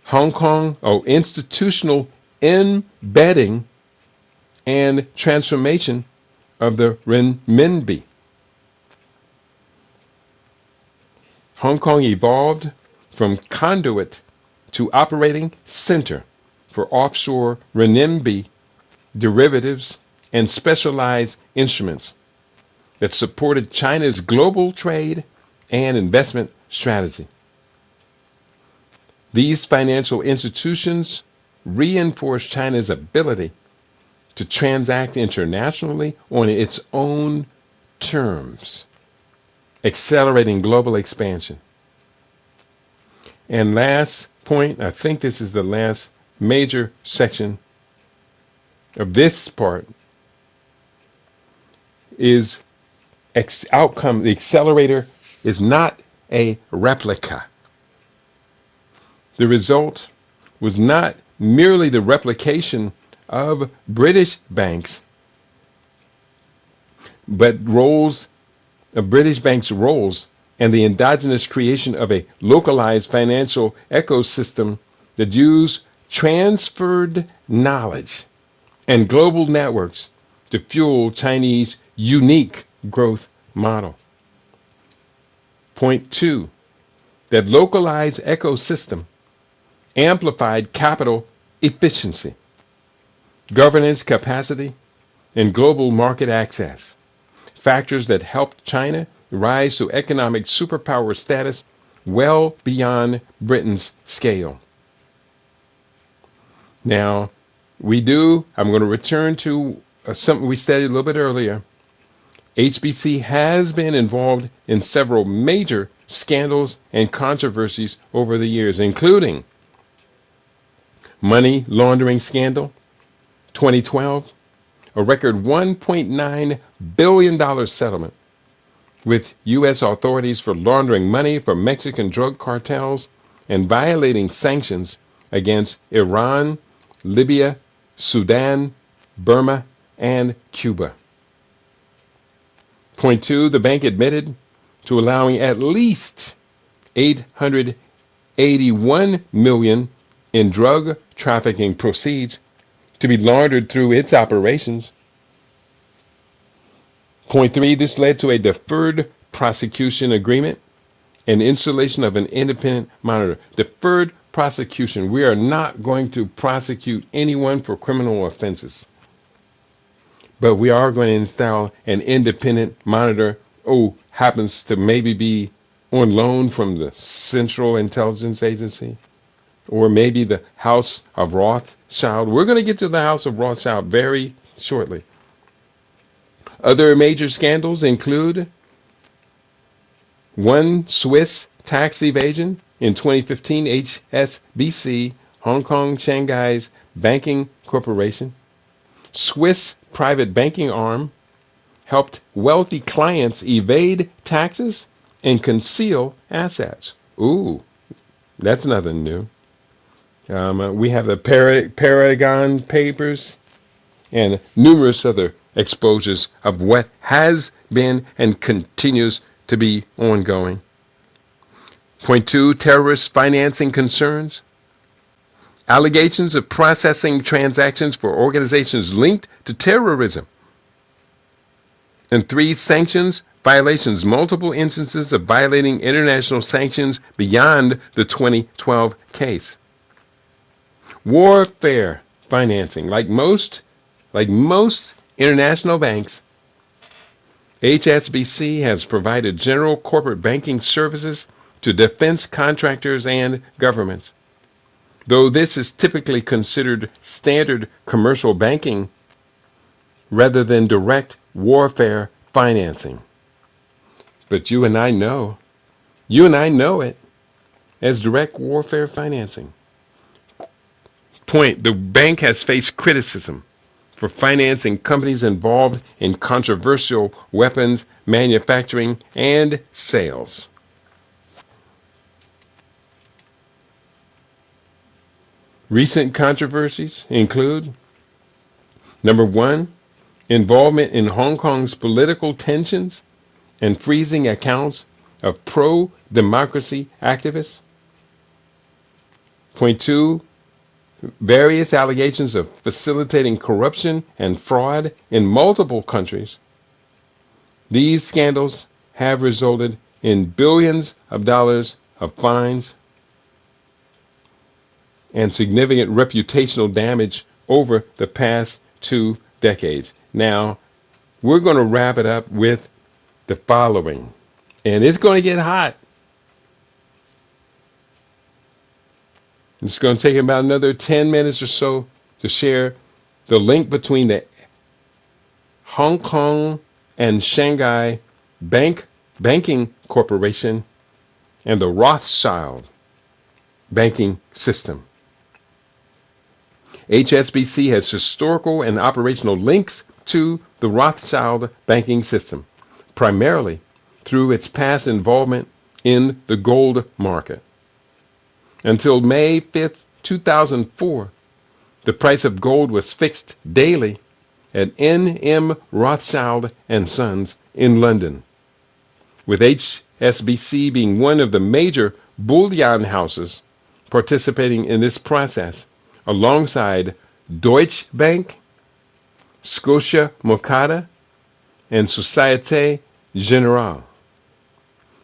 Hong Kong, institutional embedding and transformation of the renminbi. Hong Kong evolved from conduit to operating center for offshore renminbi derivatives and specialized instruments that supported China's global trade and investment strategy. These financial institutions reinforce China's ability to transact internationally on its own terms, accelerating global expansion. And last point, I think this is the last major section of this part, is outcome. The accelerator is not a replica. The result was not merely the replication of British banks, but British banks' roles and the endogenous creation of a localized financial ecosystem that use transferred knowledge and global networks to fuel Chinese unique growth model. Point 2, that localized ecosystem amplified capital efficiency, governance capacity, and global market access, factors that helped China rise to economic superpower status well beyond Britain's scale. Now, I'm going to return to something we studied a little bit earlier. HSBC has been involved in several major scandals and controversies over the years, including money laundering scandal, 2012, a record $1.9 billion settlement with U.S. authorities for laundering money for Mexican drug cartels and violating sanctions against Iran, Libya, Sudan, Burma, and Cuba. Point 2, the bank admitted to allowing at least $881 million in drug trafficking proceeds to be laundered through its operations. Point 3, this led to a deferred prosecution agreement and installation of an independent monitor. Deferred prosecution. We are not going to prosecute anyone for criminal offenses, but we are going to install an independent monitor who happens to maybe be on loan from the Central Intelligence Agency, or maybe the House of Rothschild. We're going to get to the House of Rothschild very shortly. Other major scandals include one, Swiss tax evasion. In 2015, HSBC, Hong Kong Shanghai's banking corporation, Swiss private banking arm, helped wealthy clients evade taxes and conceal assets. Ooh, that's nothing new. We have the Paragon Papers and numerous other exposures of what has been and continues to be ongoing. Point 2, terrorist financing concerns. Allegations of processing transactions for organizations linked to terrorism. And 3, sanctions violations, multiple instances of violating international sanctions beyond the 2012 case. Warfare financing. Like most international banks, HSBC has provided general corporate banking services to defense contractors and governments. Though this is typically considered standard commercial banking rather than direct warfare financing. But you and I know it as direct warfare financing. Point, the bank has faced criticism for financing companies involved in controversial weapons manufacturing and sales. Recent controversies include, number 1, involvement in Hong Kong's political tensions and freezing accounts of pro-democracy activists. Point 2, various allegations of facilitating corruption and fraud in multiple countries. These scandals have resulted in billions of dollars of fines and significant reputational damage over the past 2 decades. Now, we're going to wrap it up with the following. And it's going to get hot. It's going to take about another 10 minutes or so to share the link between the Hong Kong and Shanghai Banking Corporation and the Rothschild banking system. HSBC has historical and operational links to the Rothschild banking system, primarily through its past involvement in the gold market. Until May 5th, 2004, the price of gold was fixed daily at N.M. Rothschild and Sons in London, with HSBC being one of the major bullion houses participating in this process, alongside Deutsche Bank, Scotia Mocatta, and Societe Generale.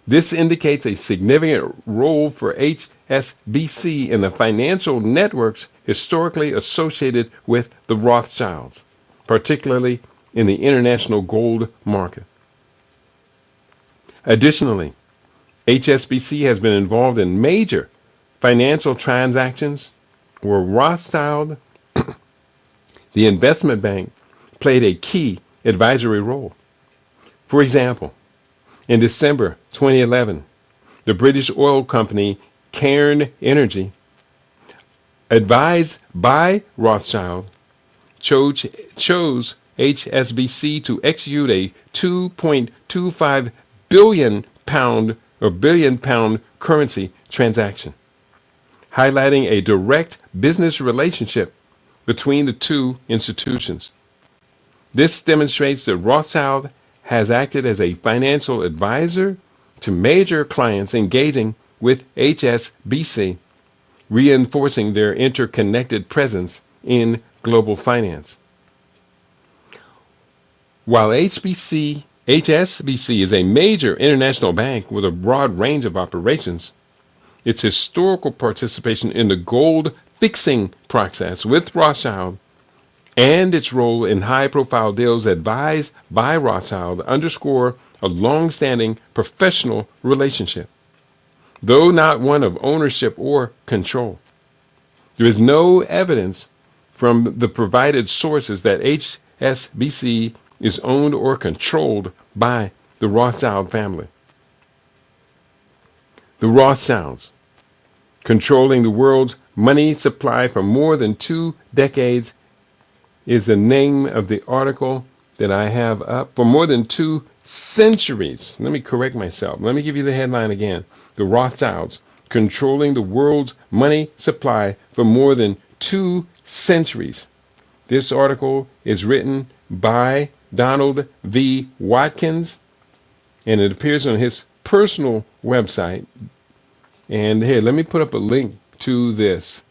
This indicates a significant role for HSBC in the financial networks historically associated with the Rothschilds, particularly in the international gold market. Additionally, HSBC has been involved in major financial transactions where Rothschild, the investment bank, played a key advisory role. For example, in December 2011, the British oil company Cairn Energy, advised by Rothschild, chose HSBC to execute a £2.25 billion currency transaction, highlighting a direct business relationship between the two institutions. This demonstrates that Rothschild has acted as a financial advisor to major clients engaging with HSBC, reinforcing their interconnected presence in global finance. While HSBC is a major international bank with a broad range of operations, its historical participation in the gold fixing process with Rothschild and its role in high-profile deals advised by Rothschild underscore a long-standing professional relationship, though not one of ownership or control. There is no evidence from the provided sources that HSBC is owned or controlled by the Rothschild family. The Rothschilds, controlling the world's money supply for more than 2 decades, is the name of the article that I have up. For more than 2 centuries. Let me correct myself. Let me give you the headline again. The Rothschilds, controlling the world's money supply for more than 2 centuries. This article is written by Donald V. Watkins, and it appears on his personal website. And here, let me put up a link to this.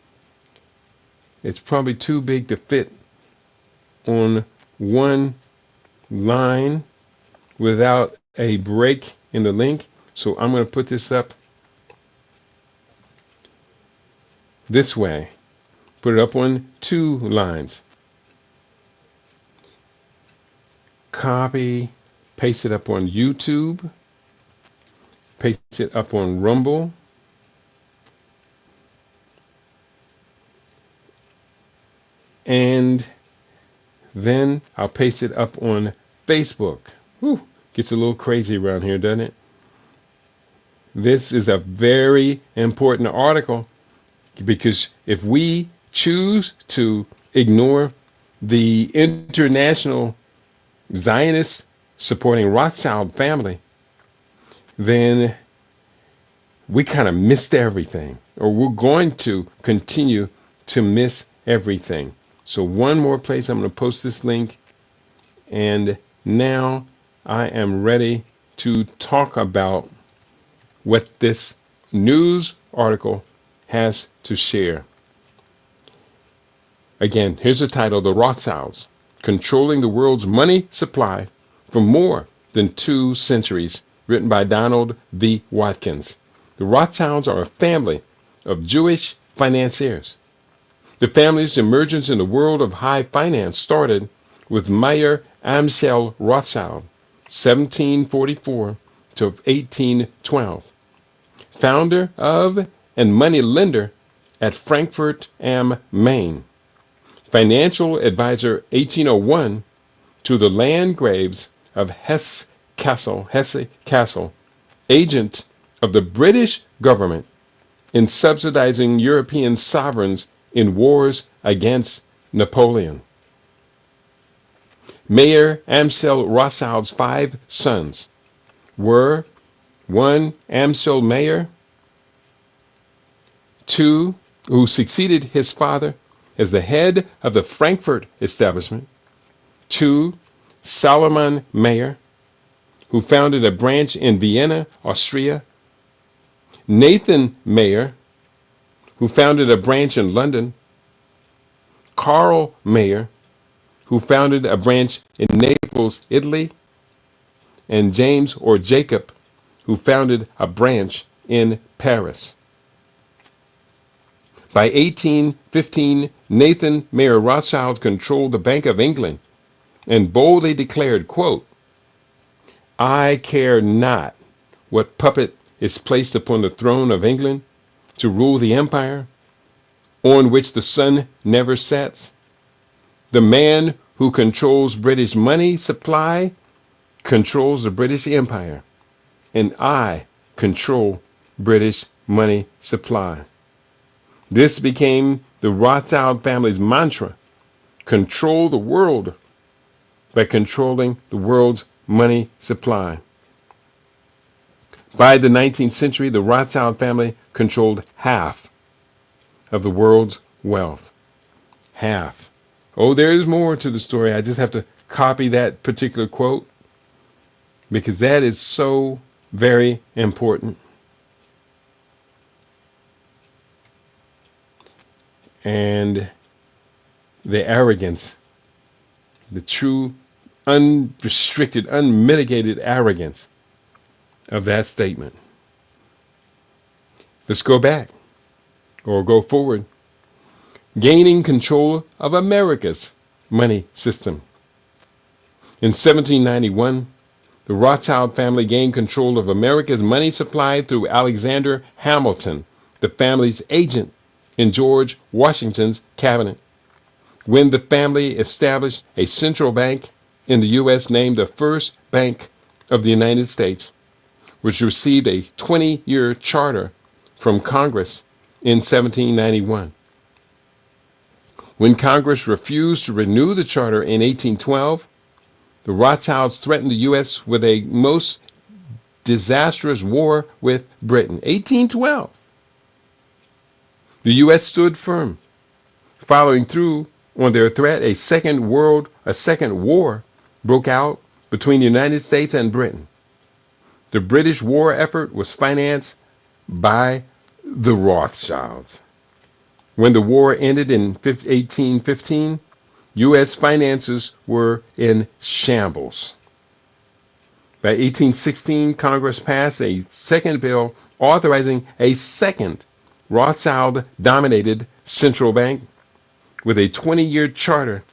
It's probably too big to fit on one line without a break in the link. So I'm going to put this up this way. Put it up on 2 lines. Copy, paste it up on YouTube, paste it up on Rumble, and then I'll paste it up on Facebook. Whew, gets a little crazy around here, doesn't it? This is a very important article, because if we choose to ignore the international Zionists supporting Rothschild family, then we kind of missed everything, or we're going to continue to miss everything. So one more place, I'm going to post this link, and now I am ready to talk about what this news article has to share. Again, here's the title: The Rothschilds, Controlling the World's Money Supply for More Than 2 Centuries, written by Donald V. Watkins. The Rothschilds are a family of Jewish financiers. The family's emergence in the world of high finance started with Meyer Amschel Rothschild, 1744 to 1812. Founder of and money lender at Frankfurt am Main. Financial advisor 1801 to the Landgraves of Hesse Castle, agent of the British government in subsidizing European sovereigns in wars against Napoleon. Mayer Amsel Rothschild's 5 sons were 1. Amsel Mayer, 2. who succeeded his father as the head of the Frankfurt establishment, 2. Salomon Mayer, who founded a branch in Vienna, Austria, Nathan Mayer, who founded a branch in London, Karl Mayer, who founded a branch in Naples, Italy, and James or Jacob, who founded a branch in Paris. By 1815, Nathan Mayer Rothschild controlled the Bank of England and boldly declared, quote, "I care not what puppet is placed upon the throne of England to rule the empire on which the sun never sets. The man who controls British money supply controls the British Empire, and I control British money supply." This became the Rothschild family's mantra: control the world by controlling the world's money supply. By the 19th century, the Rothschild family controlled half of the world's wealth. Half. Oh, there is more to the story. I just have to copy that particular quote because that is so very important. And the arrogance, the true, unrestricted, unmitigated arrogance of that statement. Let's go back or go forward. Gaining control of America's money system. In 1791, the Rothschild family gained control of America's money supply through Alexander Hamilton, the family's agent in George Washington's cabinet. When the family established a central bank in the U.S. named the First Bank of the United States, which received a 20-year charter from Congress in 1791. When Congress refused to renew the charter in 1812, the Rothschilds threatened the U.S. with a most disastrous war with Britain. 1812. The U.S. stood firm. Following through on their threat, a second war broke out between the United States and Britain. The British war effort was financed by the Rothschilds. When the war ended in 1815, U.S. finances were in shambles. By 1816, Congress passed a second bill authorizing a second Rothschild-dominated central bank with a 20-year charter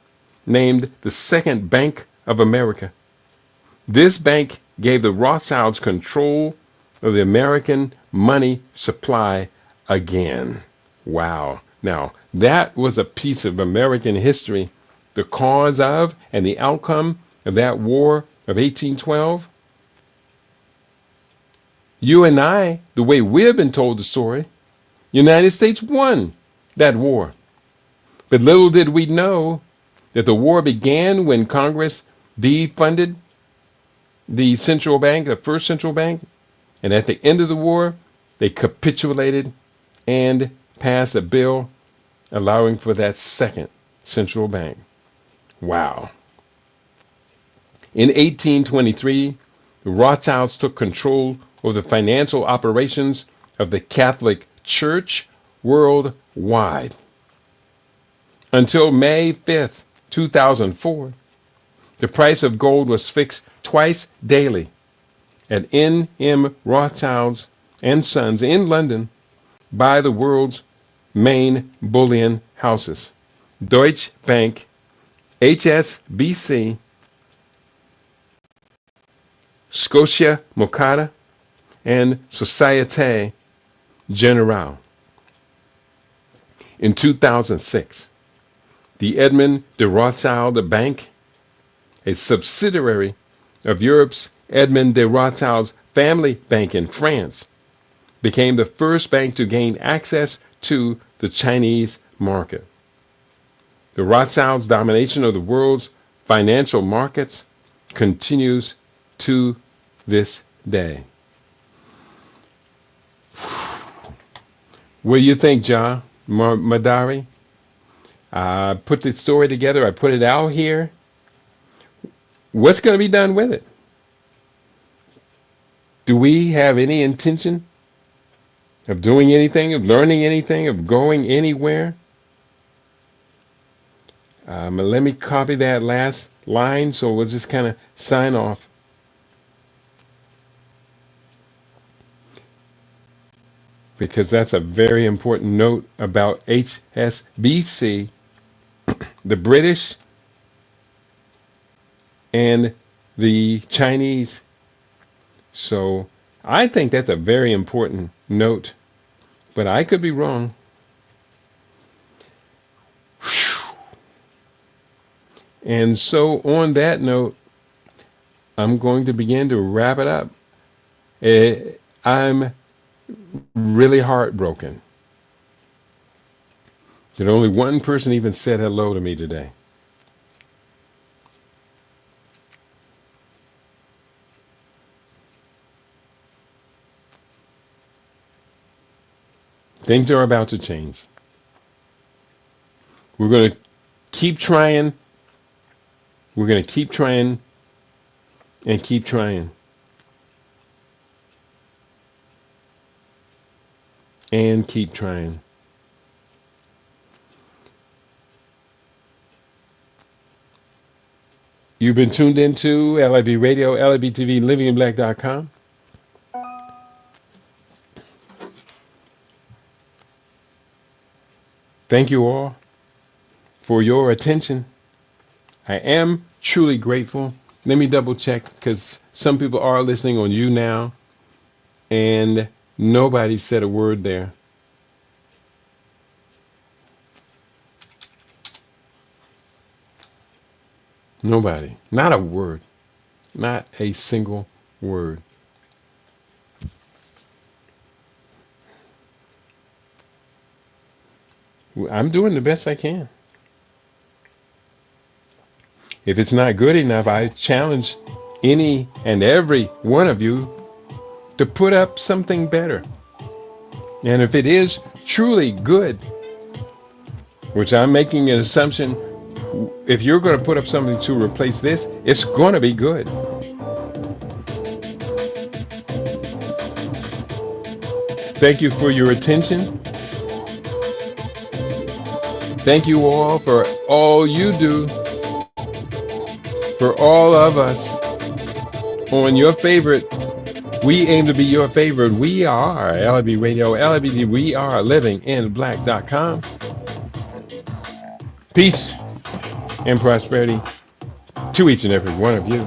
named the Second Bank of America. This bank gave the Rothschilds control of the American money supply again. Wow. Now, that was a piece of American history, the cause of and the outcome of that war of 1812. You and I, the way we've been told the story, United States won that war. But little did we know that the war began when Congress defunded the central bank, the first central bank, and at the end of the war, they capitulated and passed a bill allowing for that second central bank. Wow. In 1823, the Rothschilds took control of the financial operations of the Catholic Church worldwide. Until May 5th, 2004, the price of gold was fixed twice daily at N.M. Rothschilds and Sons in London by the world's main bullion houses: Deutsche Bank, HSBC, Scotia Mocatta, and Societe Generale. In 2006, the Edmond de Rothschild Bank, a subsidiary of Europe's Edmond de Rothschild's family bank in France, became the first bank to gain access to the Chinese market. The Rothschilds' domination of the world's financial markets continues to this day. What do you think, John Madari? I put the story together. I put it out here. What's going to be done with it? Do we have any intention of doing anything, of learning anything, of going anywhere? Let me copy that last line, so we'll just kind of sign off. Because that's a very important note about HSBC, the British and the Chinese. So I think that's a very important note, but I could be wrong. And so on that note, I'm going to begin to wrap it up. I'm really heartbroken that only one person even said hello to me today. Things are about to change. We're going to keep trying. We're going to keep trying and keep trying. And keep trying. You've been tuned into LIB Radio, LIB TV, livinginblack.com. Thank you all for your attention. I am truly grateful. Let me double check, because some people are listening on you now, and nobody said a word there. Nobody. Not a word. Not a single word. I'm doing the best I can. If it's not good enough, I challenge any and every one of you to put up something better. And if it is truly good, which I'm making an assumption, if you're going to put up something to replace this, it's going to be good. Thank you for your attention. Thank you all for all you do for all of us on your favorite. We aim to be your favorite. We are LIB Radio, LIBD. We are livinginblack.com. Peace and prosperity to each and every one of you.